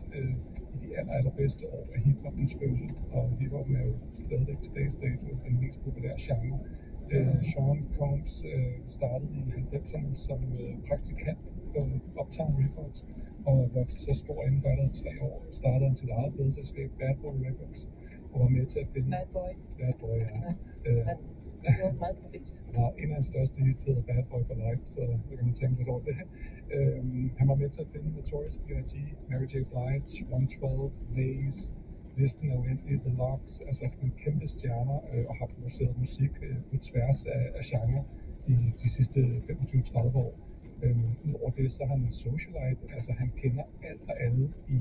i de allerbedste år af hiphopens fødsel, og hiphoppen er jo stadigvæk til dags dato den mest populære genre. Sean Combs startede i 90'erne som praktikant på Uptown Records, og voksede så stor inden for allerede 3 år. Startede han sit eget pladselskab, Bad Boy Records, og var med til at finde... Bad Boy, ja. Det var meget profetisk. Og en af hans største hits hedder Bad Boy for Life, så kan man tænke lidt over det. Han var med til at finde Notorious B.I.G., Mary J. Blige, 112, Maze, listen er uendelig, The Lox, altså en kæmpe stjerner, og har produceret musik på tværs af genre i de sidste 25-30 år. Udover det, så er han en socialite, altså han kender alt og alle i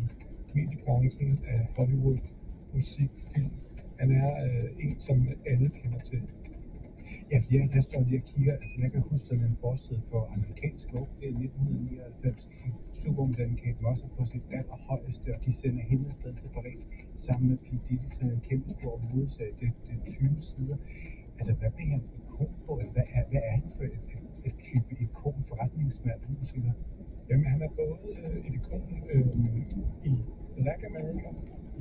mediebranchen af Hollywood, musik, film. Han er en, som alle kender til. Ja, fordi jeg står lige og kigger, altså jeg kan huske sådan en forside på amerikansk Vogue, det er 1999, supermodellen Kate Moss er på sit allerhøjeste, og de sender hende afsted til Paris sammen med P. Diddy, sådan en kæmpe stor hovedsag, det er 20 sider. Altså, hvad bliver han ikon på, eller hvad er han for et type ikon, forretningsmand, musiker? Jamen, han er både et ikon i Black America,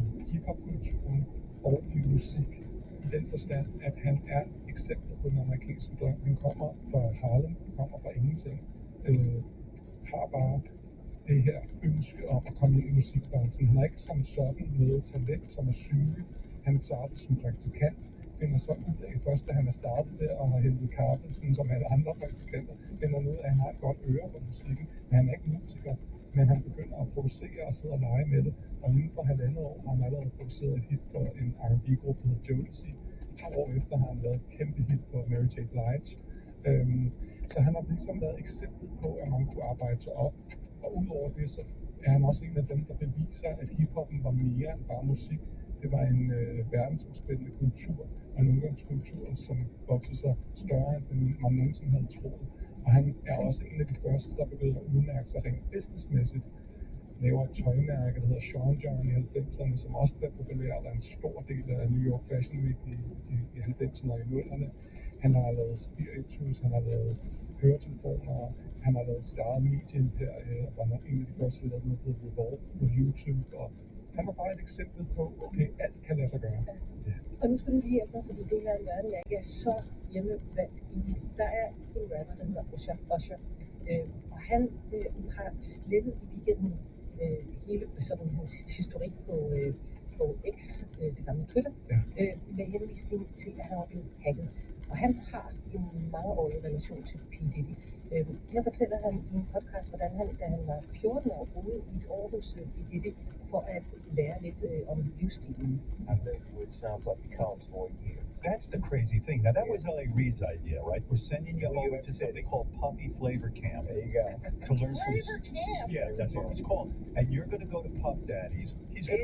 i hiphop-kulturen og i musik. I den forstand, at han er eksemplet på den amerikanske drøm. Han kommer fra Harlem, kommer fra ingenting, har bare det her ønske om at komme ind i musikbranchen. Han har ikke som sådan noget talent, som er synlig. Han starter som praktikant, finder så ud af først, da han er startet der og har hentet kaffe, sådan som alle andre praktikanter, finder ud af, at han har et godt øre på musikken, men han er ikke musiker. Men han begynder at producere og sidde og lege med det, og inden for 1,5 år har han allerede produceret et hit for en R&B-gruppe, der hedder Jodeci. 2 år efter har han lavet et kæmpe hit for Mary J. Blige. Så han har ligesom været eksempel på, at man kunne arbejde sig op, og udover det, så er han også en af dem, der beviser, at hiphoppen var mere end bare musik. Det var en verdensomspændende kultur, og en ungdomskultur, som voksede sig større, end man nogensinde havde troet. Og han er også en af de første, der begyndte at udmærke sig rent businessmæssigt. Laver et tøjmærke, der hedder Sean John i 90'erne, som også blev populært af en stor del af New York Fashion Week i 90'erne og i 00'erne. Han har lavet spiritus, han har lavet høretelefoner, han har lavet sit eget medieimperie, og var en af de første, der lavede noget, der hedder Revolt på YouTube. Og han var bare et eksempel på, okay, alt kan lade sig gøre. Ja. Og nu skal du lige hjælpe mig, fordi det her er en verden, jeg ikke er så hjemmevandt i. Der er en rapper, der hedder Usher. Og han har slettet i weekenden hele sådan hans historik på X, det gamle Twitter, med henvisning til, at han var blevet hacket. Og han har en mangeårig relation til P. Diddy. Her fortæller han i en podcast, hvordan han, da han var 14 år, boede i et år hos P. Diddy for at lære lidt om livsstilen. I lived with Sound Puppy Combs for a year. That's the crazy thing. Now, that was L.A. Reid's idea, right? We're sending you over to something called Puffy Flavor Camp. There you go. To learn Flavor Camp? Yeah, that's what it's called. And you're going to go to Puff Daddy's.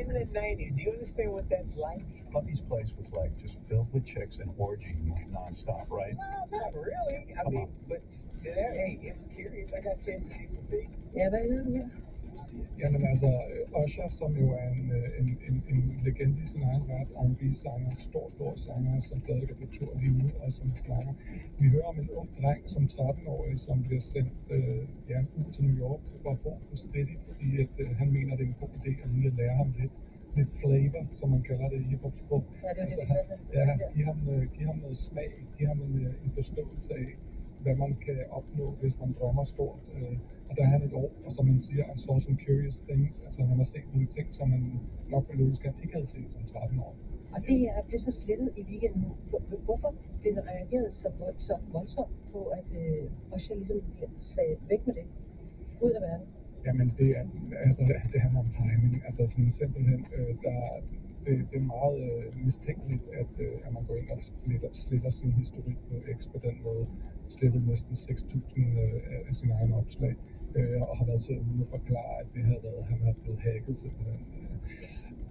In the 90s, do you understand what that's like? Puffy's place was like just filled with chicks and orgies nonstop, right? No, not really. I mean, but there, hey, it was curious. I got a chance to see some things. Ja, hvad hører du her? Jamen altså, Usher, som jo er en legende i sin egen ret, R&B-sanger, stor sanger, som stadig er på tur lige nu, og som snakker. Vi hører om en ung dreng som 13-årig, som bliver sendt ud til New York for at bo hos Diddy, fordi han mener, det er en god idé at lige lære ham lidt flavor, som man kalder det i hiphop-sprog. Give ham noget smag, give ham en forståelse af, hvad man kan opnå, hvis man drømmer stort. Og der er han et år, og som man siger, I saw some curious things. Altså han har set nogle ting, som man nok ville ønske, at han ikke havde set som 13 år. Og det er blevet så slettet i weekenden. Hvorfor blev der reageret så voldsomt på, at Usher ligesom sagde væk med det? Ud af verden? Jamen det handler om timing. Altså sådan simpelthen, det er meget mistænkeligt, at man går ind og sletter sin historik på X på den måde. Slettede næsten 6.000 af sine egne opslag, og har været til ude og forklare, at det havde været, han havde blevet hacket simpelthen.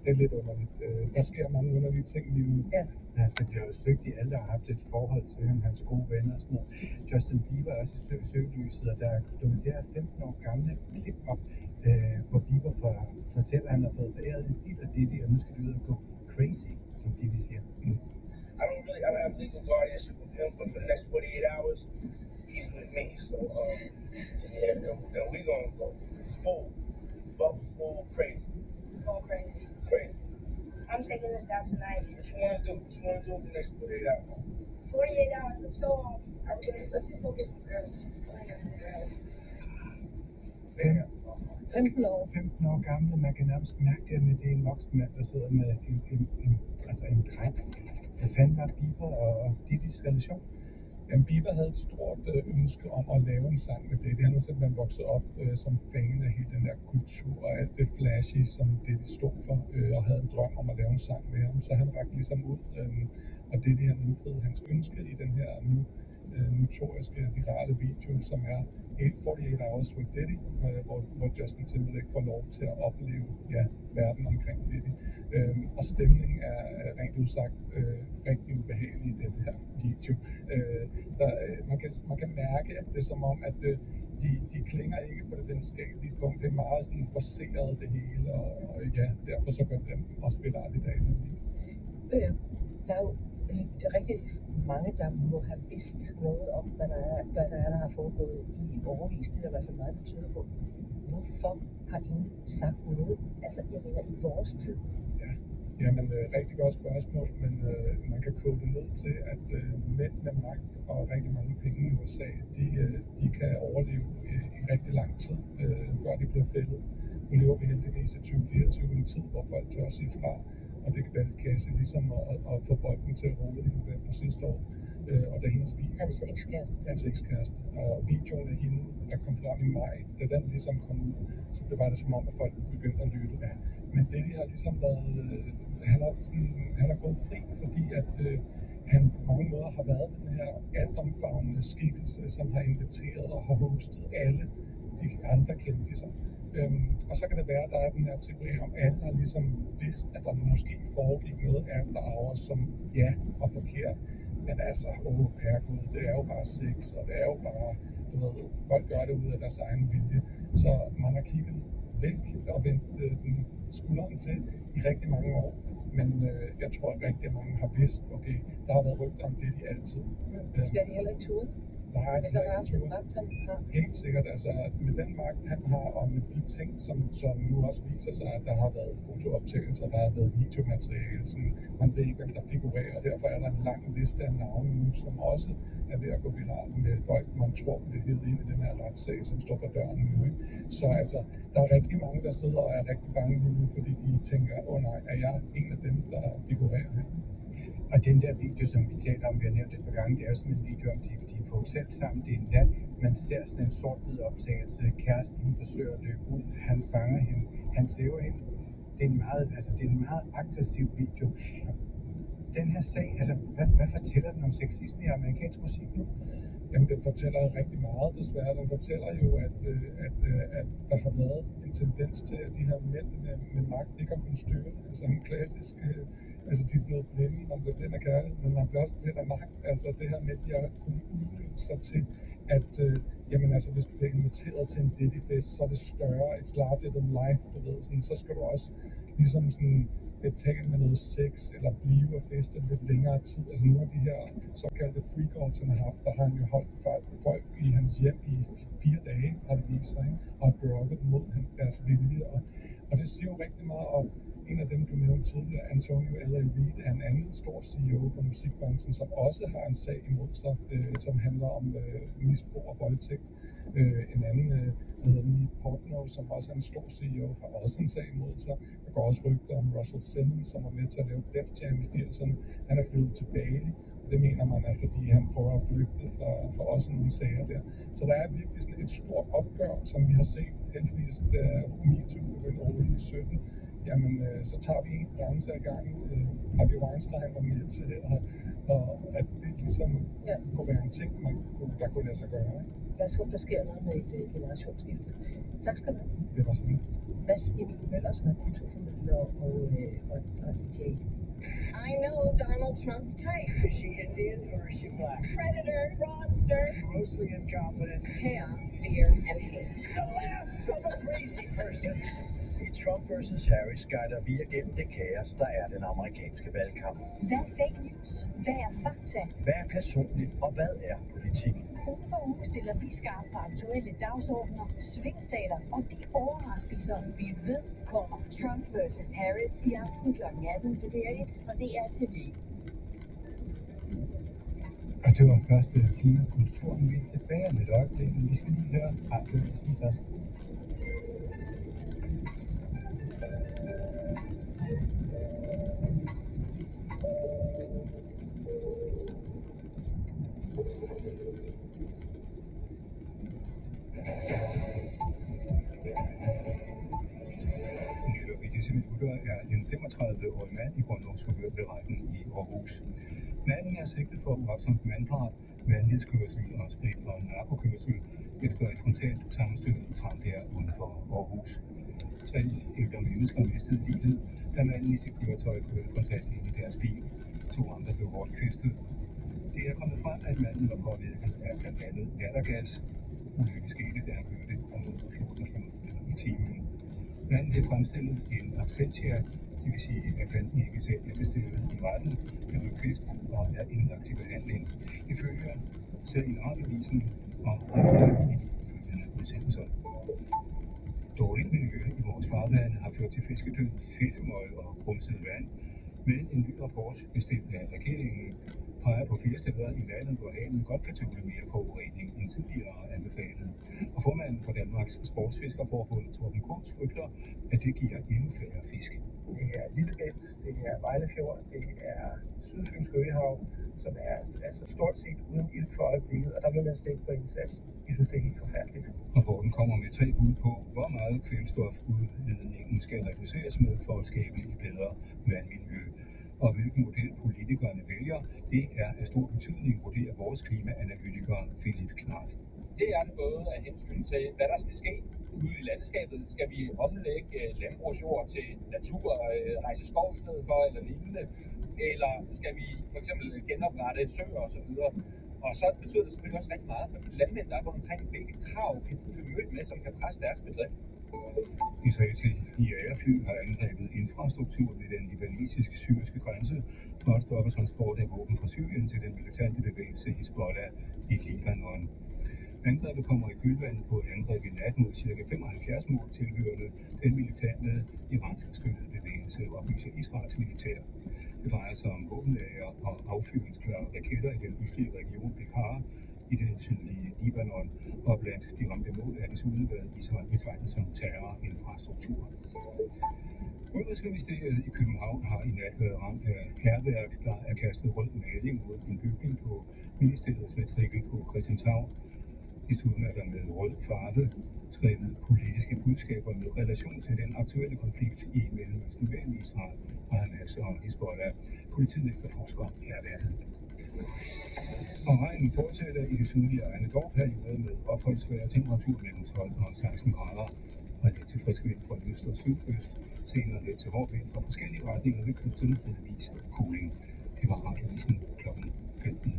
Det er lidt underligt. Der sker mange underlige ting lige nu. Ja. Ja, det bliver jo søgt i alle, der har haft et forhold til ham, hans gode venner og sådan noget. Justin Bieber er også i søgelyset, og der er dukket det her 15 år gamle klip op, hvor Bieber fortæller, at han har fået foræret en bil af Diddy, og nu skal det ud og gå crazy, som Diddy siger. I don't have legal guardianship with him, but for the next 48 hours, he's with me. So, then we gonna go full, bubble full crazy. Going crazy. Crazy. I'm taking this out tonight. What you wanna do? What you wanna do in the next 48 hours? 48 hours. Let's just go get some girls. Let's go and get some girls. 15 år. 15 år gammel, man kan nærmest mærke det, med det er en voksen mand, der sidder med en dreng. Hvad fanden var Bieber og Diddys relation? Jamen, Bieber havde et stort ønske om at lave en sang med Diddy. Han er simpelthen vokset op som fan af hele den der kultur og alt det flashy, som Diddy stod for, og havde en drøm om at lave en sang med ham. Så han rakte ligesom ud, og Diddy han udfriede hans ønske i den her nu notoriske virale video, som er 48 Hours with Diddy, hvor Justin Timberlake får lov til at opleve verden omkring Diddy. Og stemningen er rent udsagt rigtig ubehagelig i den her video. Man kan mærke, at det er som om, at de klinger ikke på det videnskabelige punkt. Det er meget sådan forceret det hele, og derfor så gør den også viralt i dag. Der er jo rigtig mange, der må have vidst noget om, hvad der har foregået i årevis. Det er i hvert fald meget, der tyder på. Hvorfor har ingen sagt noget? Altså, jeg mener, i vores tid. Jamen, rigtig godt spørgsmål, men man kan koge det ned til, at mænd med magt og rigtig mange penge i USA, de kan overleve i rigtig lang tid, før de bliver fældet. Nu lever vi heldigvis i 2024, en tid, hvor folk tør at sige fra, og det valgte Cassie ligesom at få bolden til at rulle i november sidste år. Og da hendes video... Hans ekskæreste. Og videoen af hende, der kom frem i maj, da den ligesom kom ud, så var det som om, at folk begyndte at lytte. Men det har ligesom været... Han er gået fri, fordi at han på mange måder har været den her altomfavnende skikkelse, som har inviteret og har hostet alle de andre kendtiser. Og så kan det være, at der er den her teori om, at alle har ligesom vidst, at der måske foregik noget after hours, som var forkert. Men altså, herregud, det er jo bare sex, og det er jo bare, folk gør det ud af deres egen vilje. Så man har kigget væk og vendt skulderen til i rigtig mange år. Men jeg tror, at rigtig mange har vidst, okay, der har været rygter om det i altid. Skal de heller ikke tude? Nej, hvis der har den magt, han har. Helt sikkert. Altså, med den magt, han har, og med de ting, som nu også viser sig, at der har været fotooptagelser, der har været videomateriale, sådan, man ved ikke, hvem der figurerer, og derfor er der en lang liste af navne nu, som også er ved at gå viralt med folk, man tror, det hedder ind i den her retssag, som står for døren nu. Ikke? Så altså, der er rigtig mange, der sidder og er rigtig bange nu, fordi de tænker, nej, er jeg en af dem, der figurerer her? Og den der video, som vi taler om, vi har nævnt et par gange, det er jo sådan en video om, de er på hotel sammen, det er en nat, man ser sådan en sort-hvid optagelse, kæresten hun forsøger at løbe ud, han fanger hende, han tæver hende. Det er en meget aggressiv video. Den her sag, altså, hvad fortæller den om sexisme i amerikansk musik nu? Jamen, den fortæller rigtig meget, desværre. Den fortæller jo, at der har været en tendens til, at de her mænd med magt ikke har kunnet styre det. Altså en klassisk, de er blevet blinde, man bliver blind af kærlighed, men man bliver også blind af magt. Altså det her med, at de har kunnet udnytte sig til, at hvis du bliver inviteret til en Diddy-fest, så er det større, it's larger than life, du ved, sådan, så skal du også ligesom sådan betale med noget sex, eller blive og feste lidt længere tid. Altså nogle af de her såkaldte freak-offs, han har haft, der har han jo holdt folk i hans hjem i 4 dage, har det vist sig, og drugget mod deres vilje. Og det siger jo rigtig meget om en af dem, du nævnte tidligere, Antonio L.A. Reid, er en anden stor CEO for musikbranchen, som også har en sag imod sig, som handler om misbrug og voldtægt. En anden, der hedder Neil Portnoy, som også er en stor CEO, har også en sag imod sig. Der går også rygter om Russell Simmons, som var med til at lave Def Jam i 80'erne. Han er flyttet til Bali. Det mener man er, fordi han prøver at flygte fra også nogle sager der. Så der er virkelig sådan et stort opgør, som vi har set heldigvis, da MeToo begyndte over i 17. jamen så tager vi en grænse ad gangen. Harvey Weinstein var med til det, og at det ligesom kunne være en ting, der kunne lade sig gøre. Lad os håbe, der sker noget med et generationsskifte. Tak skal du have. Det var sådan. Mads Emil Møller, som er kulturformidler og DJ. I know Donald Trump's type. Is she Indian or is she black? Predator, fraudster, Grossly incompetent. chaos, fear, and hate. The laugh of a crazy person. I Trump versus Harris guider vi igennem det kaos, der er den amerikanske valgkamp. Hvad er fake news? Hvad er fakta? Hvad er personligt, og hvad er politik? Uge for uge stiller vi skarpt på aktuelle dagsordner, svingstater og de overraskelser, vi ved kommer. Trump versus Harris i aften kl. 18 på DR1 og DR TV. Og det var første time af kulturen. Vi er tilbage om et øjeblik, men vi skal lige høre radioavisen først. Netop i disse minutter er en 35-årig mand i grundlovsforhør ved retten i Aarhus. Manden er sigtet for uagtsomt manddrab, vanvidskørsel og sprit og narkokørsel efter et frontalt sammenstød i Tranbjerg uden for Aarhus. 3 ældre mennesker mistede livet, da manden i sit køretøj kørte frontalt ind i deres bil. 2 andre blev hårdt kvæstet. Det er kommet frem, at manden var påvirket af blandt andet lattergas. Ulykken skete, da han kørte 114 km i timen. Manden blev fremstillet en absentia, det vil sige, at han ikke selv er bestillet i retten, han blev kvæstet og er indlagt til behandling. Ifølge serien Radiovisen og følgende udsendelser. Dårligt miljø i vores farvande har ført til fiskedød, fedtemøg og grumset vand. Men en ny rapport bestilt af regeringen peger på 4 steder i landet, hvor havet godt kan tåle mere forurening end tidligere anbefalet. Og formanden for Danmarks Sportsfiskerforbund, Torben Kunz, frygter, at det giver endnu færre fisk. Det er Lillebælt, det er Vejlefjord, det er Sydfynsk Øhav, som er altså stort set uden ilt for øjeblikket, og der vil man slet ikke på indsats. Jeg synes, det er helt forfærdeligt. Rapporten kommer med 3 bud på, hvor meget kvælstofudledningen skal reduceres med for at skabe et bedre vandmiljø. Og hvilken model politikerne vælger, det er af stor betydning, vurderer vores klimaanalytiker Philip Knart. Det er det både af hensyn til, hvad der skal ske ude i landskabet. Skal vi omlægge landbrugsjord til natur, rejse skov i stedet for eller lignende? Eller skal vi for eksempel genoprette søer og så videre? Og så betyder det selvfølgelig også rigtig meget for de landmænd, der er rundt omkring, hvilke krav kan de blive mødt med, som kan presse deres bedrift. Israelske jagerfly har angrebet infrastruktur ved den libanesisk-syriske grænse for at stoppe transport af våben fra Syrien til den militante bevægelse Hizbollah i Libanon. Angrebet kommer i kølvandet på et angreb i nat mod ca. 75 mål tilhørende den militante iransk støttede bevægelse, oplyser Israels militær. Det drejer sig om våbenlager og affyringsklare raketter i den østlige region Bekaa i det sydlige Libanon, og blandt de ramte mål er desuden, hvad Israel betegner som terrorinfrastruktur. Udenrigsministeriet i København har i nat været ramt af hærværk, der er kastet rød maling mod en bygning på ministeriets matrikel på Christianshavn. Desuden er der med rød farve skrevet politiske budskaber med relation til den aktuelle konflikt i Mellemøsten mellem Israel og Hamas og Hizbollah. Politiet efterforsker hærværket. Og regnen fortsætter i det sydlige egne dog perioder med opholdsvejr og temperatur mellem 12 og 16 grader. Og lidt til frisk vind fra øst og sydøst, senere lidt til hård vind fra forskellige retninger ved kysten stedvis kuling. Det var Radiovisen kl. 15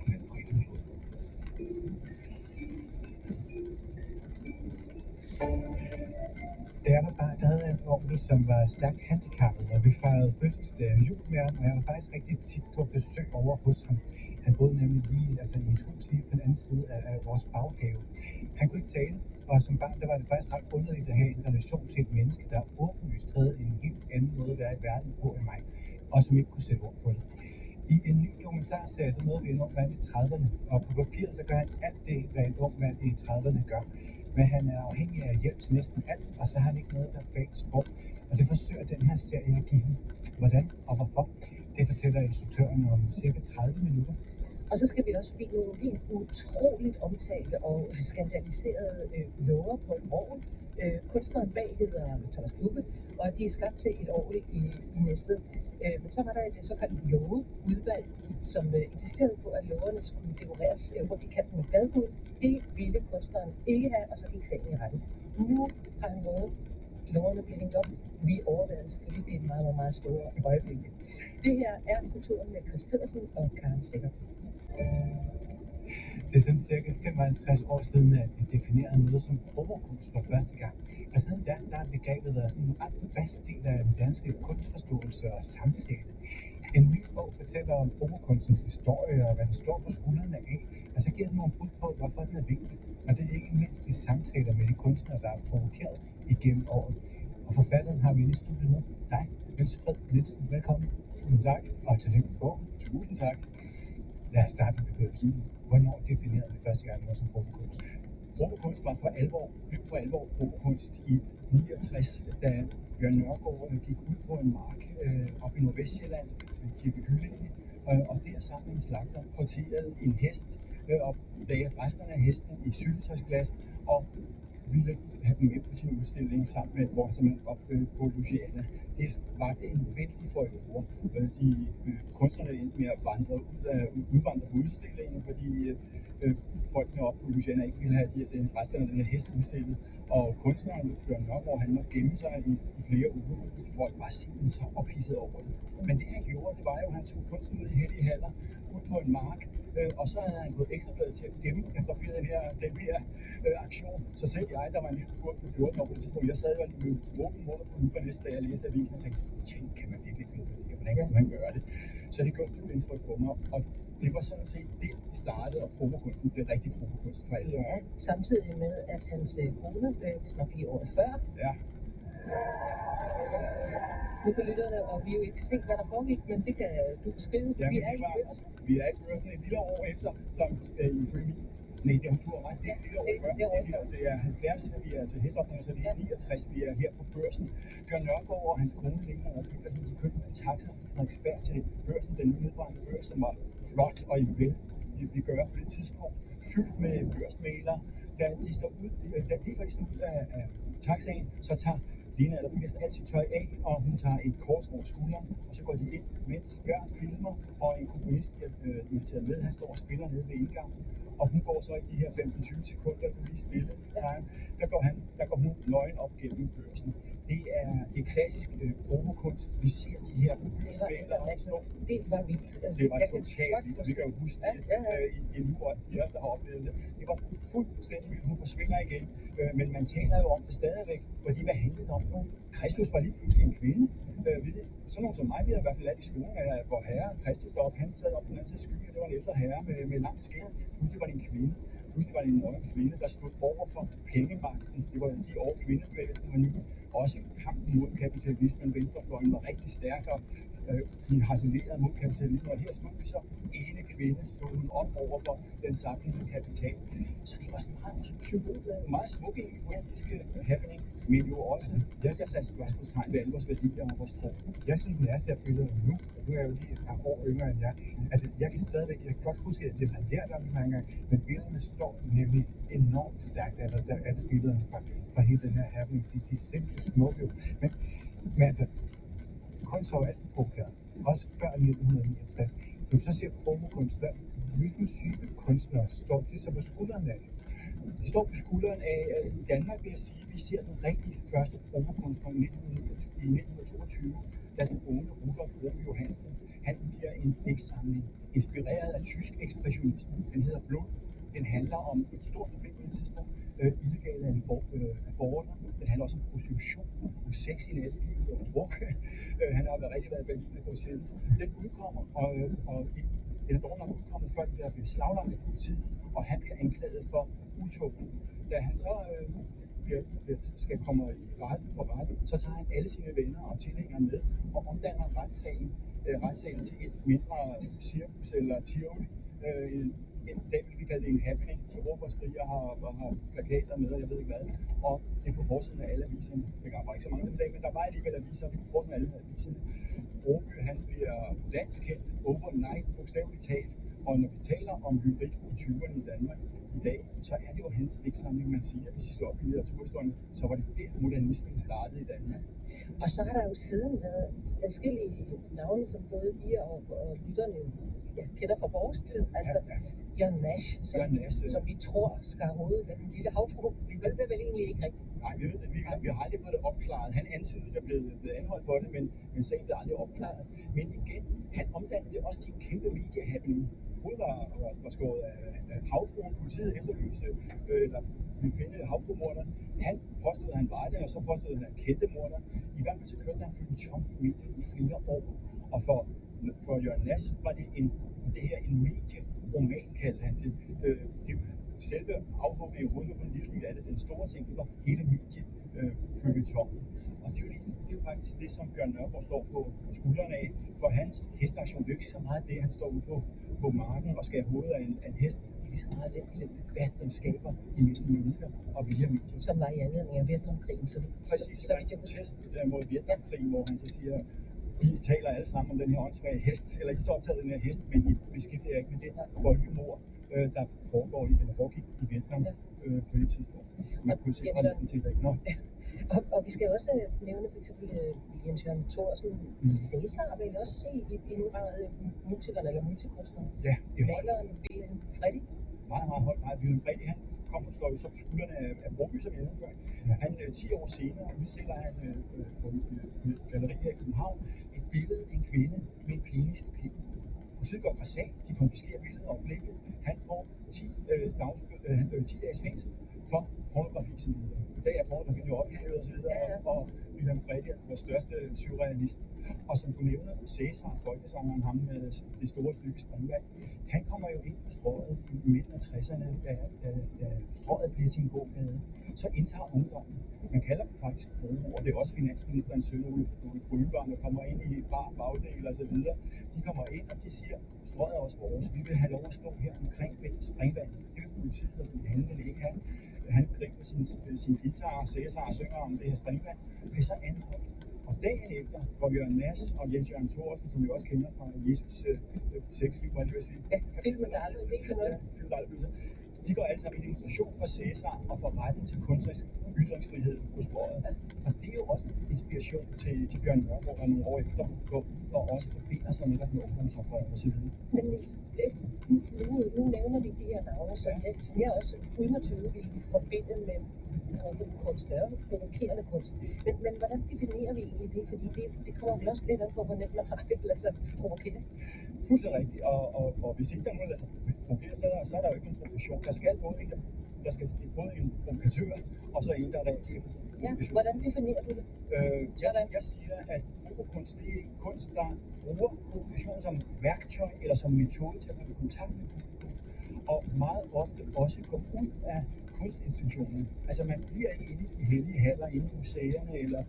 med Britt Møller. Da jeg var barn, der havde jeg en onkel, som var stærkt handicappet, og vi fejrede fødselsdag og jul med ham, og jeg var faktisk rigtig tit på besøg over hos ham. Han boede nemlig lige i et hus lige på den anden side af vores baghave. Han kunne ikke tale, og som barn der var det faktisk ret underligt at have en relation til et menneske, der åbenlyst havde en helt anden måde at være i verden på end mig, og som ikke kunne sætte ord på det. I en ny dokumentarserie, der møder vi en ung mand i 30'erne, og på papiret der gør han alt det, hvad en ung mand i 30'erne gør. Men han er afhængig af hjælp til næsten alt, og så har han ikke noget perfekt sprog. Og det forsøger den her serie at give ham. Hvordan og hvorfor? Det fortæller instruktøren om cirka 30 minutter. Og så skal vi også blive nogle helt utroligt omtalte og skandaliserede lover på et orgel. Kunstneren bag hedder Thomas Klubbe, og de er skabt til et år i Næstved. Men så var der et såkaldt lågeudvalg, som insisterede på, at lågerne skulle dekoreres rundt i kanten med bladguld. Det ville kunstneren ikke have, og så gik sagen i retten. Nu har han vundet. Lågerne bliver hængt op. Vi overvejede selvfølgelig, det er et meget, meget, meget store øjeblik. Det her er Kulturen med Chris Pedersen og Karen Sikker. Det er sådan cirka 55 år siden, at vi definerede noget som provokunst for første gang. Og siden da har begrebet været sådan en ret fast del af den danske kunstforståelse og samtale. En ny bog fortæller om provokunstens historie og hvad den står på skuldrene af, og så giver den nogle bud på, hvorfor den er vigtig. Og det er ikke mindst i samtaler med de kunstnere, der er provokeret igennem året. Og forfatteren har vi inde i studiet nu. Dig, Niels Fred Nielsen. Velkommen. Tusind tak. Og tillykke med bogen. Tusind tak. Lad os starte med begyndelsen. Hvornår definerede vi første gang noget som provokunst? Provokunst blev for alvor provokunst i 69, da Bjørn Nørgaard gik ud på en mark op i Nordvestjylland, Kirke Hyllinge, og der sammen med en slagter porterede en hest og lagde resterne af hesten i syltetøjsglas og ville have dem med på sin udstilling sammen med simpelthen op på Luciana. Det vakte en vældig furore. De kunstnerne endte med at udvandre fra udstillingen, fordi folkene op på Luciana ikke ville have resterne af den her hest udstillet. Og kunstneren Bjørn Nørgaard, han måtte gemme sig i flere uger, fordi folk var simpelthen så ophidset over det. Men det han gjorde, det var jo, at han tog kunsten ud i hellige haller, ud på en mark, og så havde han fået Ekstrabladet til at gennemfotografere den her aktion. Så selv jeg, der var en lille gut på 14 år på det tidspunkt, jeg sad jo med åben mund og på næste dag, jeg læste avisen og tænkte, tænk, kan man virkelig finde på det her? Hvordan kan man gøre det? Så det gjorde dybt indtryk på mig, og det var sådan set det startede, og provokunsten blev rigtig provokunst for alle. Ja, samtidig med, at hans kone, hvis nok lige året før, ja. Nu kan lytterne, og vi jo ikke se, hvad der foregik, men det kan du beskrive. Ja, vi er i Børsen. Vi er i Børsen et lille år efter, som ifølge min. Nej, det har du ret. Det er et lille år før. Det er 70, vi er til hestopnåelse, så det er 69, vi er her på Børsen. Bjørn Nørgaard og hans kone, Lena og Petersen, de købte en taxa fra Frederiksberg til Børsen, den nedbrændte Børs, som var flot og i vi gør på det tidspunkt, fyldt med børsmalere. Da de står ud, af taxaen, så tager Lena eller Petersen alt sit tøj af, og hun tager et kors over skulderen, og så går de ind, mens Bjørn filmer, og en komponist, de har taget med, han står og spiller nede ved indgangen. Og hun går så i de her 15-20 sekunder, du lige spillede, der går hun nøgen op gennem Børsen. Det er klassisk provokunst. Vi ser de her spillere stå. Det var vildt. Altså, det var totalt vildt. Vi kan jo huske det i nu, og de der har oplevet det. Det var fuldstændig vildt. Hun forsvinder igen. Men man taler jo om det stadigvæk, fordi hvad handlede det om? Kristus var lige pludselig en kvinde. Sådan nogen som mig, vi har i hvert fald lært i skolen, at hvor herre Kristus deroppe, han sad op på den anden side af skyen, det var en ældre herre med lang skæg. Pludselig var det en kvinde. Pludselig var det en nøgen kvinde, der stod over for pengemagten. Det var de år kvindebevægelsen var ny. Også kampen mod kapitalismen. Venstrefløjen var rigtig stærkere. De harcelerede mod kapitalismen, og her stod vi så ene kvinde, stod hun op over for den samlede kapital. Så det var sådan meget symbolbladet, meget smuk egentlig politisk happening, men jo også, jeg satte spørgsmålstegn ved alle vores værdier og vores tro. Jeg synes, når jeg ser billeder nu, og nu er jeg jo lige et par år yngre end jeg, altså jeg kan stadigvæk, jeg kan godt huske, at det har lært om det mange gange, men billederne står nemlig enormt stærkt, altså der er billederne fra hele den her happening, de er sindssygt smukke jo. Men altså, kunst har jo altid provokeret, også før 1969. Når du så ser provokunst, hvilken type kunstnere står det så på skuldrene af? De står på skulderen af, i Danmark vil jeg sige, at vi ser den rigtig første provokunstner i 1922, da den unge Rudolf Rome Johansen, han udgiver en digtsamling, inspireret af tysk ekspressionisme. Den hedder Blod. Den handler om et stort problem på et tidspunkt, illegale aborter. Den handler også om prostitution, om sex i nattelivet og druk. Han har rigtig været i Berlin på scenen. Den udkommer, og den er dog nok udkommet, før den bliver beslaglagt af politiet, og han bliver anklaget for utugt. Da han så skal komme i retten for retten, så tager han alle sine venner og tilhængere med og omdanner retssagen til et mindre cirkus eller tivoli. En dag vil vi kalde det en happening. De råber og skriger har plakater med, og jeg ved ikke hvad. Og det er på forsiden af alle aviserne. Det var ikke så mange som i dag, men der var alligevel aviser. Det er på forsiden af alle aviserne. Broby, han bliver landskendt overnight, bogstaveligt talt. Og når vi taler om lyrik i 20'erne i Danmark i dag, så er det jo hans digtsamling, man siger. Hvis I slår op i litteraturhistorien, så var det der, modernismen startede i Danmark. Og så har der jo siden været adskillige navne, som både vi og lytterne kender fra vores tid. Altså Jørgen Nash, som vi tror skar hovedet af den lille havfru. Vi ved det vel egentlig ikke rigtigt. Nej, vi ved det. Vi har aldrig fået det opklaret. Han antydede, at der blev anholdt for det, men sagen blev aldrig opklaret. Men igen, han omdannede det også til en kæmpe media-happening. Hovedet var skåret af havfruen. Politiet efterlyste, eller ville finde havfrumorderen. Han påstod, at han var det, og så påstod han, at han kendte morderen. I hvert fald så kørte han følgetong i medierne i flere år. Og for Jørgen Nass var det en medieroman, kaldte han det. Selve afhugningen i hovedet var en lille del af det. Den store ting, det var hele mediefølgetongen. Og det er jo faktisk det, som Bjørn Nørgaard står på skuldrene af. For hans hesteaktion, det er jo ikke så meget det, han står ude på marken og skærer hovedet af en hest. Det er lige så meget den debat, den skaber imellem mennesker og via medier. Som var i anledning af Vietnamkrigen. Præcis, det var en protest mod Vietnamkrigen, hvor han så siger, I taler alle sammen om den her åndssvage hest, eller I så optaget den her hest, men I beskæftiger jer ikke med det folkemord, der foregik i Vietnam på det tidspunkt. Man kunne se den til i dag. Og vi skal også nævne for eksempel Jens Jørgen Thorsen. Cæsar vil også se i en grad musikeren eller multikunstneren. Ja, i maleren Wilhelm Freddy. Meget, meget højt. Wilhelm Freddy, han står jo så på skuldrene af Broby, som jeg nævnte før. Han 10 år senere udstiller han på et galleri her i København et billede af en kvinde med en penis på kinden. Politiet går fra sag, de konfiskerer billedet og blikket. Han får 10 dages fængsel for pornografi som videre. I dag er pornografien jo ophævet og så videre, og Wilhelm Freddy er vores største surrealist. Og som du nævner, Cæsar, folkesangeren, ham med det store stykke Springvand, han kommer jo ind på Strøget i midten af 60'erne, da Strøget bliver til en gågade. Så indtager ungdommen. Man kalder dem faktisk kroger, og det er også finansministerens søn, Ole Grønberg, der kommer ind i bagdel og så videre. De kommer ind, og de siger, Strøget er også vores. Vi vil have lov at stå her omkring Springvand. Det vil politiet og handlen ikke have. Han griber sin guitar, Cæsar og synger om det her Springvand, bliver så anholdt. Og dagen efter går Jørgen Nass og Jens Jørgen Thorsen, som vi også kender fra Jesus sexliv, må jeg lige sige. Ja, filmen der aldrig blev til noget. De går alle sammen i demonstration for Cæsar og for retten til kunstnerisk ytringsfrihed på Strøget. Og det er jo også en inspiration til Bjørn Nørgaard, der nogle år efter går og også forbinder sig netop med ungdomsoprøret og så videre. Men Niels, nu nævner vi de her navne, som jeg også uden at tøve ville forbinde med kunst, provokerende kunst. Men hvordan definerer vi egentlig det? Fordi det kommer vel også lidt an på, hvor nemt man har ladet sig provokere. Fuldstændig rigtigt, og hvis ikke der er nogen, der lader sig provokere, så er der jo ikke nogen provokation. Der skal både en provokatør, og så en, der reagerer på provokation. Ja, hvordan definerer du det? Jeg siger, at provokunst, det er kunst, der bruger provokation som værktøj eller som metode til at komme i kontakt med publikum. Og meget ofte også går ud af kunstinstitutionen. Altså man bliver ikke inde i de hellige haller, inde i museerne eller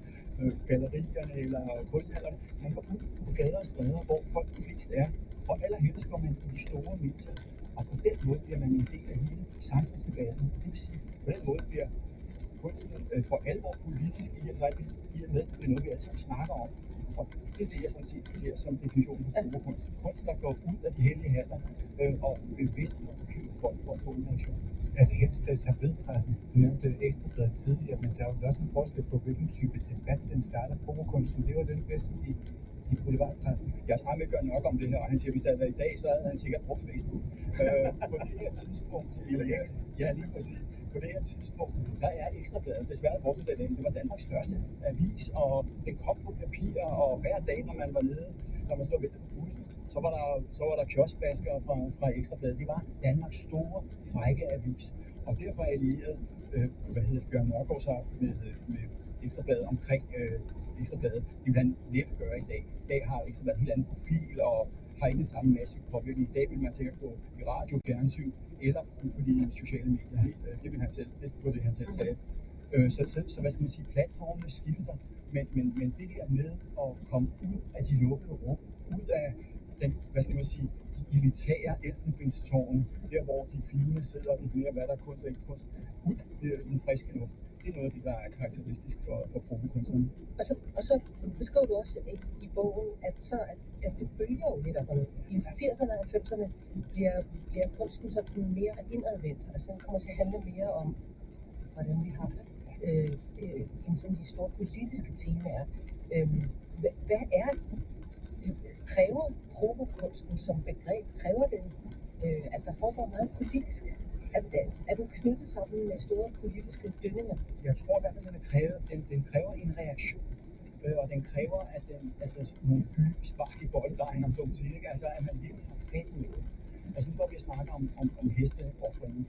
gallerierne eller kunsthallerne. Man går ud på gader og stræder, hvor folk flest er, og allerhelst går man i de store medier. Og på den måde bliver man en del af hele samfundsdebatten. Det vil sige, på den måde bliver kunsten for alvor politisk i og med, det er noget, vi alle sammen snakker om. Og det er det, jeg sådan set ser som definitionen på provokunst. Kunst, der går ud af de hellige haller og bevidst provokerer folk for at få en reaktion. Er det helst tabloidpressen? Du nævnte Ekstrabladet tidligere, men der er jo også en forskel på, hvilken type debat den starter. Provokunsten, det var den bedste i boulevardpressen. Jeg har snakket med Bjørn Nørgaard om det her, og han siger, at hvis det havde været i dag, så havde han sikkert brugt Facebook. På det her tidspunkt, lige præcis. På det her tidspunkt, der er Ekstrabladet desværre forholdsvis det var Danmarks største avis, og den kom på papir, og hver dag, når man var nede, når man stod og ventede på bussen, så var der kioskbaskere fra Ekstrabladet. Det var Danmarks store, frække avis, og derfor allierede Bjørn Nørgaard sig med Ekstrabladet omkring Ekstrabladet. Det vil han næppe gøre i dag. I dag har Ekstrabladet en helt anden profil, og har ikke den samme massive påvirkning. I dag vil man sikkert gå i radio, fjernsyn eller på de sociale medier. Det vil han selv, det var det, han selv sagde. Så hvad skal man sige, platformene skifter, men det der med at komme ud af de lukkede rum, ud af den, hvad skal man sige, de elitære elfenbenstårne, der hvor de fine sidder og definerer, hvad der er kunst og ikke kunst, ud i den friske luft. Det er noget af det, der er karakteristisk for provokunstnerne. Og så beskriver du også i bogen, at det bølger jo lidt op og ned. I 80'erne og 90'erne bliver kunsten sådan mere indadvendt. Altså den kommer til at handle mere om, hvordan vi har det. end sådan de store politiske temaer. Hvad er kræver provokunsten som begreb? Kræver den, at der foregår meget politisk? Er den knyttet sammen med store politiske dønninger? Jeg tror i hvert fald, at den kræver en reaktion. Og den kræver, at den, altså nogle dybe spark i bolddejen, om så må sige, ikke? Altså, at man virkelig har fat i noget. Altså, nu hvor vi snakker om hesteopføringen,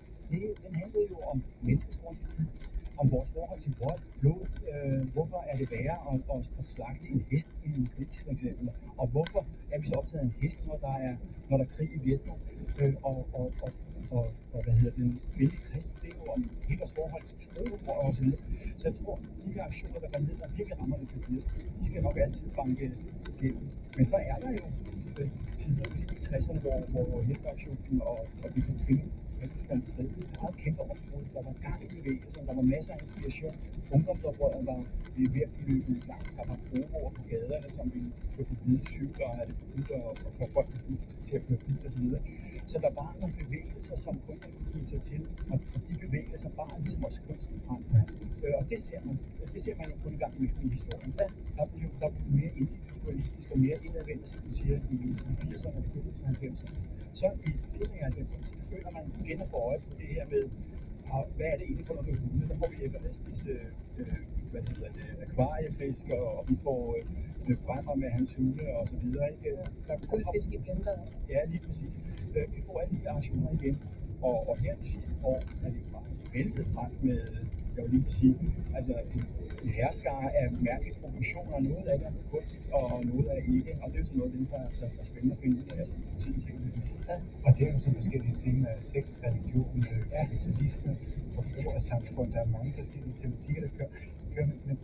den handlede jo om menneskets forhold til dyr, om vores forhold til vold, blod, hvorfor er det værre at slagte en hest end en gris, for eksempel, og hvorfor er vi så optaget af en hest, når der er krig i Vietnam, og hvad hedder den kvindelige kristne, det er jo om hele vores forhold til tro og så videre. Så jeg tror, de her aktioner, der ned, der virkelig rammer det for de skal nok altid banke igennem. Men så er der jo tider, i 60'erne, hvor hesteaktionen og det kunne finde fandt sted. Der var et kæmpe opbrud, der var gang i bevægelsen, der var masser af inspiration. Ungdomsoprøret var ved at blive løbet langt. Der var broer på gaderne, som ville få de hvide cykler og have det forbudt og få folk forbudt til at køre bil og så videre. Så der var nogle bevægelser, som kunstnerne kunne knytte sig til, og de bevægelser bar ligesom også kunsten frem. Og det ser man jo kun en gang i historien. Der blev mere individualistisk og mere indadvendt, som du siger, i 80'erne og begyndelsen af 90'erne. Så i slutningen af 90'erne, så begynder man igen at få øje på det her med, hvad er det egentlig for noget med hunde? Der får vi Everestis akvariefisk, og vi får brænder med hans hunde og så videre. Guldfisk i blender. Ja, lige præcis. Vi får alle de arrangementer igen, og her de sidste år er det bare væltet frem med, jeg vil lige sige, altså en herskare af mærkelige proportioner. Noget af det er kunst, og noget af det ikke. Og det er jo sådan noget af det, der er spændende at finde ud af, altså tiden sikkert viser sig. Og det er jo så forskellige temaer, sex, religion, kapitalisme, forbrugersamfund. Der er mange forskellige tematikker, der kører men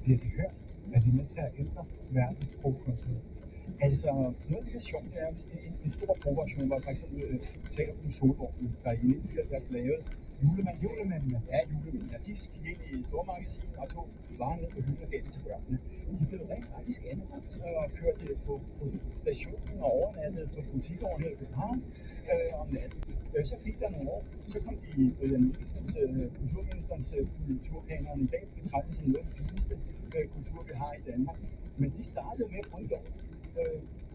bliver de hørt? Er de med til at ændre verden på kunsten? Altså, noget af det, der er sjovt, det er en stor provokation, hvor for eksempel taler om Solvognen, der i 1974 lavede julemændene. Ja, julemændene. De gik ind i stormagasinet og tog varer ned på hylden og gav det til børnene. De blev rent faktisk anbragt og kørte på stationen og overnattede på butikker her i København om natten. Så gik der nogle år, så kom de i kulturministerens kulturkanon i dag betragtet som noget af det fineste kultur, vi har i Danmark. Men de startede med at bryde loven.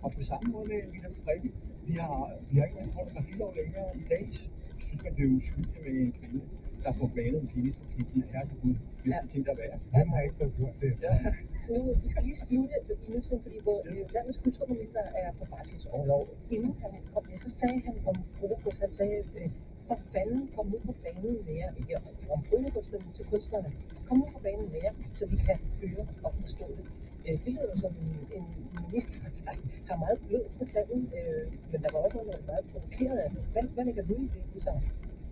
Og på samme måde med Wilhelm Frege, vi har ikke nogen pornografilov længere i dag. Synes man, det er uskyldigt med en kvinde, der får malet en penis på kinden. Herregud, hvilke ting der er værd. Hvem har ikke fået gjort det? Ja. Nu, vi skal lige slutte i nutiden, fordi landets kulturminister er på barselsorlov. Inden han kom med, så sagde han om provokunst, han sagde, for fanden, kom nu på banen mere, om provokunsten til kunstnerne. Kom nu på banen mere, så vi kan høre og forstå det. Det lyder som en minister, der har meget blod på tanden, men der var også noget, der var meget provokeret af det. Hvad ligger du i det, udsagn?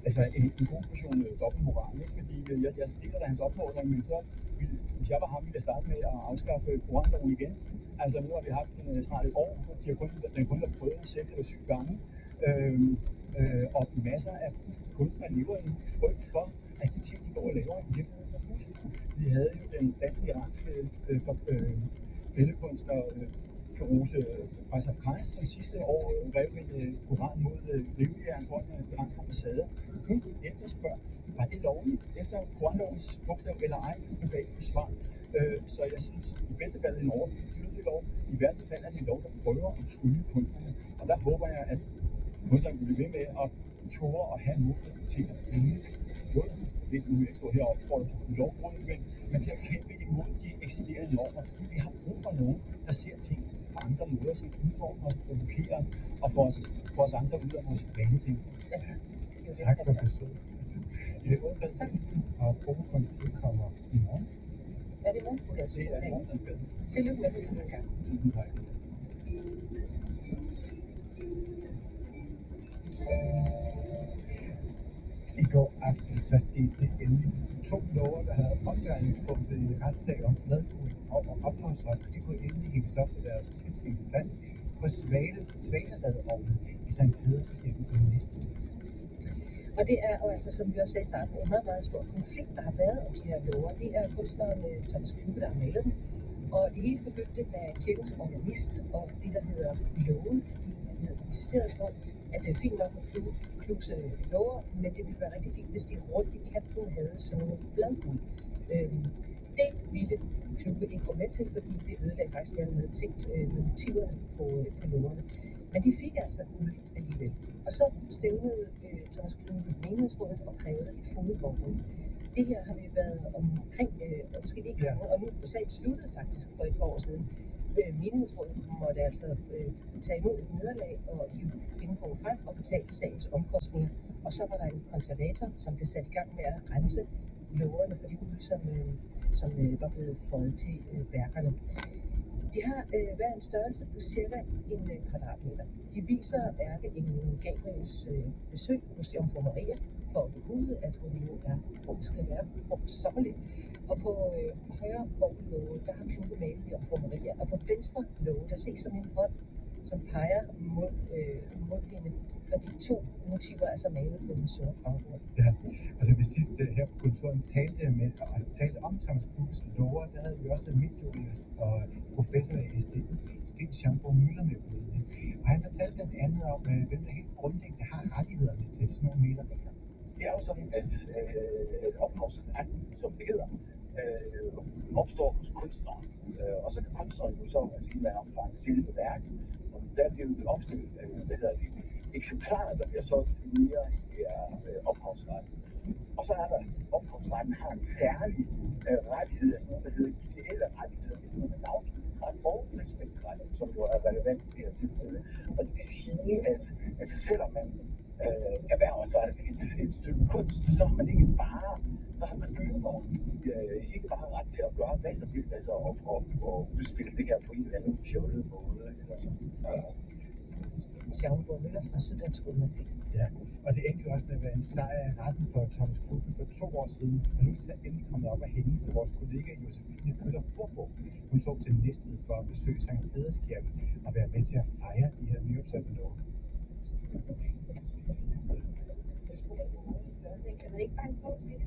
Altså en god portion dobbeltmoral, ikke? Fordi jeg deler da hans opfordring, men så hvis jeg var ham, ville jeg starte med at afskaffe koranloven igen. Altså nu har vi haft den snart et år, den kun har prøvet 6 eller 7 gange, og masser af kunstnere lever i frygt for, at de ting, de går og laver, i virkeligheden er forbudt. Vi havde jo den dansk-iranske billedkunstner Firoze Bazrafkan, som sidste år rev en koran mod rivjern foran den iranske ambassade. Hun efterspørger, var det lovligt efter koranlovens bogstav eller ej? Hun kan ikke få svar. Så jeg synes, i bedste fald er det en overflødig lov. I værste fald er det en lov, der prøver at trylle kunstnerne. Og der håber jeg, at kunstnerne vil blive ved med at tåre og have mod til at bryde mod. Det er nu ikke stå heroppe for at tage lovbrud, men til at kæmpe imod de eksisterende normer. Fordi vi har brug for nogen, der ser ting på andre måder, som udfordrer os, provokerer os og får os andre ud af vores vaneting. Tak for besøget. Det er udvalgelsen, og provokunst udkommer i morgen. Er det morgen? Det er morgen, den bedre. Tillykke med det en gang. Tusind tak skal du have. I går aftes, der skete det endelig. 2 lover, der havde omdrejningspunktet i retssag om madbrug og ophavsret, de kunne endelig hænges op på deres tiltænkte plads på Svaneredovnen i Sankt Peders Kirke i næste uge. Og det er jo altså, som vi også sagde i starten, en meget, meget stor konflikt, der har været om de her lover. Det er kunstneren Thomas Kluge, der har malet dem. Og det hele begyndte med kirkens organist og det, der hedder loven i ministeriets form, at det er fint nok at knuse låger, men det ville være rigtig fint, hvis de rundt i kanten havde sådan nogle bladguld. Det ville Kluge ikke gå med til, fordi det ødelagde faktisk, det han havde tænkt med motiverne på lågerne. Men de fik altså guld alligevel. Og så stævnede Thomas Kluge menighedsrådet og krævede et fogedforbud. Det her har vi været omkring forskellige gange, og nu er sagen sluttet faktisk for et par år siden. Menighedsrådet måtte altså tage imod et nederlag og hive pengebogen frem og betale sagens omkostninger. Og så var der en konservator, som blev sat i gang med at rense lågerne for de guld, som var blevet fået til værkerne. De har hver en størrelse på cirka en kvadratmeter. De viser ærkeenglen Gabriels besøg hos Jomfru Maria for at bebude, at hun nu skal være frugtsommerlig. Og på højre orgellåge, der har Kluge malet Jomfru Maria, og på venstre låge, der ses sådan en hånd, som peger mod hende. Og de to motiver er så malet på en sort baggrund. Ja, og det sidst her på kontoret talte om Thomas Kluges låger, der havde vi også mediejurist og professor i æstetik, Sten Schaumburg Müller med ude. Og han fortalte blandt andet om, hvem der helt grundlæggende har rettighederne til sådan nogle malerier. Det er jo sådan, at ophavsretten, som det hedder, opstår hos kunstneren. Og så kan kunstneren jo så i en eller anden omfang sælge værket. Og der bliver jo opstillet, eksemplarer, der bliver solgt mere i ophavsretten. Og så er der, ophavsretten har en særlig rettighed, der hedder ideelle rettigheder, det hedder navnskydningsret og respektret, som jo er relevant i det her tilfælde. Og det vil sige, at selvom man erhverver sig et stykke kunst, så har man ikke bare, ikke bare ret til at gøre hvad som helst, altså at udspille det her på en eller anden fjollet måde, eller sådan. Schaumburg Müller fra Syddansk Universitet. Ja, og det endte jo også med at være en sejr i retten for Thomas Kluge for 2 år siden, og nu er det så endelig kommet op at hænge, så vores kollega Josefine Køller Furborg, hun tog til Næstved for at besøge Sankt Peders Kirke og være med til at fejre de her nyopsatte love. Kan man ikke banke på? Skal det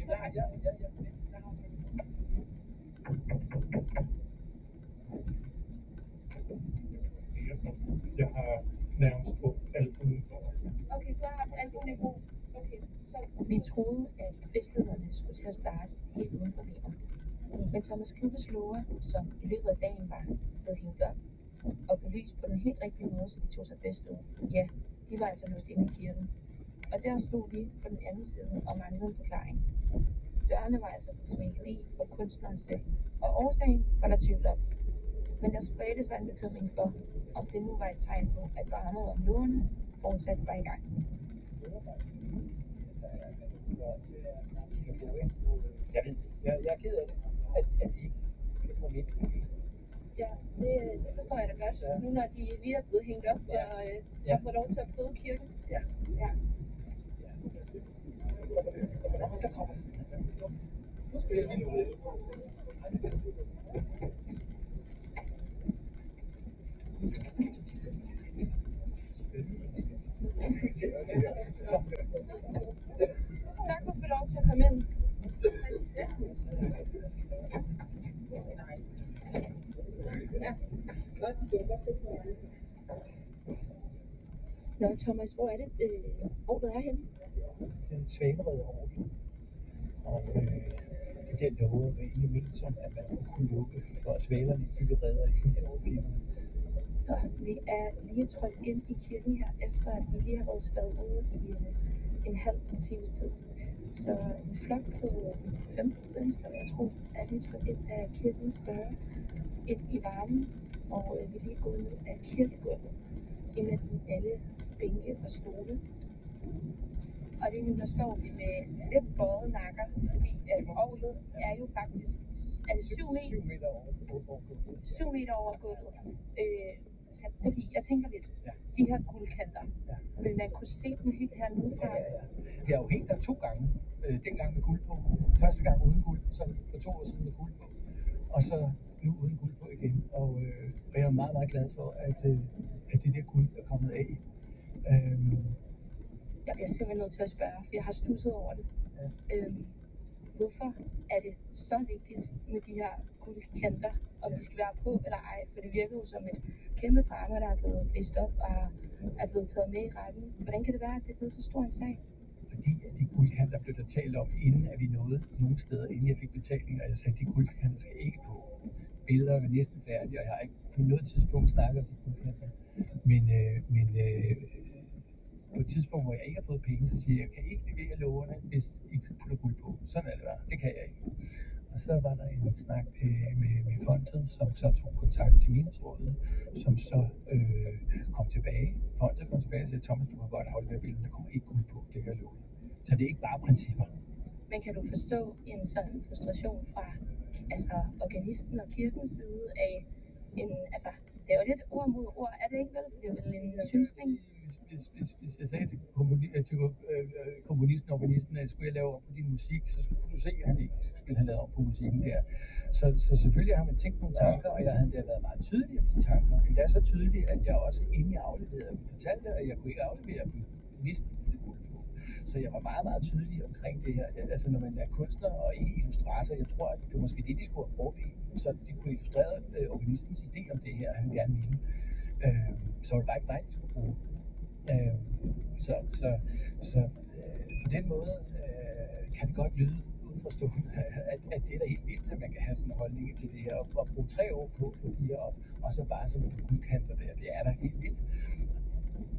Jeg har nærmest på albuen. Okay, du har haft albuen i brug. Okay, så... Vi troede, at festlighederne skulle til at starte helt uden problemer. Men Thomas Kluges låger, som i løbet af dagen var blevet hængt op og belyst på den helt rigtige måde, så de tog sig bedst ud, ja, de var altså låst inde i kirken. Og der stod vi på den anden side og manglede en forklaring. Dørene var altså blevet smækket i for kunstneren selv, og årsagen var der tvivl om. Men der spredte sig en bekymring for, om det nu var et tegn på, at dramaet om lågerne fortsat var i gang. Jeg ved, jeg er ked af det, at de ikke kom ind. Ja, det forstår jeg da godt. Nu når de lige er blevet hængt op og har fået lov til at bryde kirken. Ja. Ja. Der kommer. Nu spiller vi noget. Så kan du få lov til at komme ind. Ja. Nå, Thomas, hvor er det, ordet er henne? Den svanerede orgel. Og de der love var egentlig ment som, at man kunne lukke for svalerne i byggereder i Filmfjordpiberne. Så vi er lige trådt ind i kirken her, efter at vi lige har været spadet ude i en halv times tid. Så en flok på 15 mennesker, jeg tror, er lige trådt ind af kirkens døre, ind i varmen, og vi er lige gået ned af kirkegulvet, imellem alle bænke og stole. Og lige nu der står vi med lidt bøjet nakker, fordi orglet er jo faktisk, er det 7 meter? 7 meter over gulvet. 7 meter over gulvet. Det er fordi, jeg tænker lidt, de her guldkanter, vil man kunne se dem helt hernede fra? Ja. Det har jo hængt der 2 gange. Dengang med guld på. Første gang uden guld, så for 2 år siden med guld på. Og så nu uden guld på igen. Og jeg er meget, meget glad for, at det der guld er kommet af. Jeg bliver simpelthen nødt til at spørge, for jeg har studset over det. Hvorfor er det så vigtigt med de her guldkanter, om de skal være på eller ej? For det virker jo som et kæmpe drama, der er blevet blæst op og er blevet taget med i retten. Hvordan kan det være, at det er blevet så stor en sag? Fordi at de guldkanter blev der talt om, inden at vi nåede nogle steder, inden jeg fik betaling, og jeg sagde, at de guldkanter skal ikke på. Billeder var næsten færdige, og jeg har ikke på noget tidspunkt snakket om de guldkanter. Men på et tidspunkt, hvor jeg ikke har fået penge, så siger jeg kan ikke levere lågerne, hvis I putter guld på. Sådan er det bare. Det kan jeg ikke. Og så var der en snak med fondet, som så tog kontakt til menighedsrådet, som så kom tilbage. Fondet kom tilbage og sagde, Thomas, du kan godt aflevere billedet, der kommer ikke guld på, det kan jeg love. Så det er ikke bare principper. Men kan du forstå en sådan frustration fra organisten og kirkens side af det er jo lidt ord mod ord, er det ikke vel? For det er vel en synsning? Hvis jeg sagde til komponisten og organisten, at skulle jeg lave om på din musik, så kunne du se, at han ikke ville have lavet om på musikken der. Så selvfølgelig har man tænkt nogle tanker, og jeg havde endda været meget tydelig om de tanker. Endda så tydelig, at jeg også inden jeg afleverede dem, fortalte, at jeg kunne ikke aflevere dem, hvis de kunne guld på. Så jeg var meget, meget tydelig omkring det her. Altså når man er kunstner og ikke illustrator, jeg tror, at det var måske det, de skulle have brugt i, så de kunne illustrere organistens idé om det her, han gerne ville. Så var det bare ikke mig, de skulle bruge. Så på den måde kan det godt lyde uforstående, at det er da helt vildt, at man kan have sådan en holdning til det her, og bruge 3 år på at give op, og så bare sådan nogle guldkanter der, det er da helt vildt.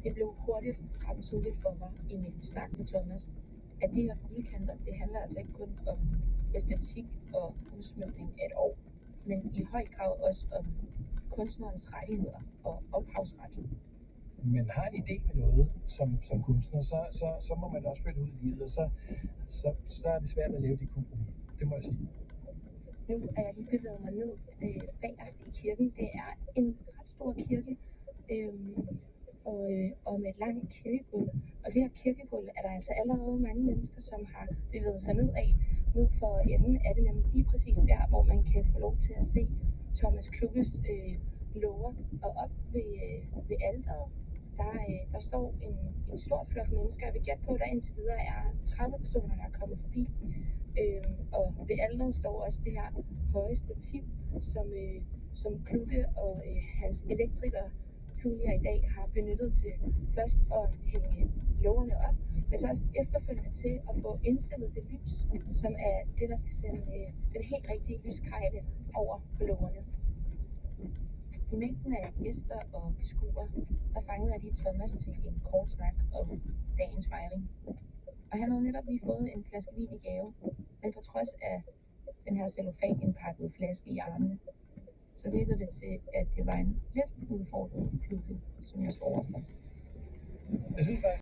Det blev hurtigt ret tydeligt for mig i min snak med Thomas, at de her guldkanter, det handler altså ikke kun om æstetik og udsmykning af et år, men i høj grad også om kunstnerens rettigheder og ophavsret. Man har en idé med noget som kunstner, så må man også følge ud i livet, og så er det svært at lave de kompromis. Det må jeg sige. Nu er jeg lige bevæget mig ned bagerst i kirken. Det er en ret stor kirke, og med et langt kirkegulv. Og det her kirkegulv er der altså allerede mange mennesker, som har bevæget sig ned af. Ned for enden er det nemlig lige præcis der, hvor man kan få lov til at se Thomas Kluges låger. Og op ved alteret, der står en stor flok mennesker. Jeg vil gætte på, at der indtil videre er 30 personer, der er kommet forbi. Og ved alteret står også det her høje stativ, som Kluge og hans elektrikere tidligere i dag har benyttet til først at hænge lågerne op, men så også efterfølgende til at få indstillet det lys, som er det, der skal sende den helt rigtige lyskejle over på lågerne. I mængden af gæster og beskuere, der fangede jeg lige Thomas til en kort snak om dagens fejring. Og han havde netop lige fået en flaske vin i gave, men på trods af den her cellofanindpakkede flaske i armene, så virkede det til, at det var en lidt udfordret klubbe, som jeg stod overfor. Jeg synes faktisk,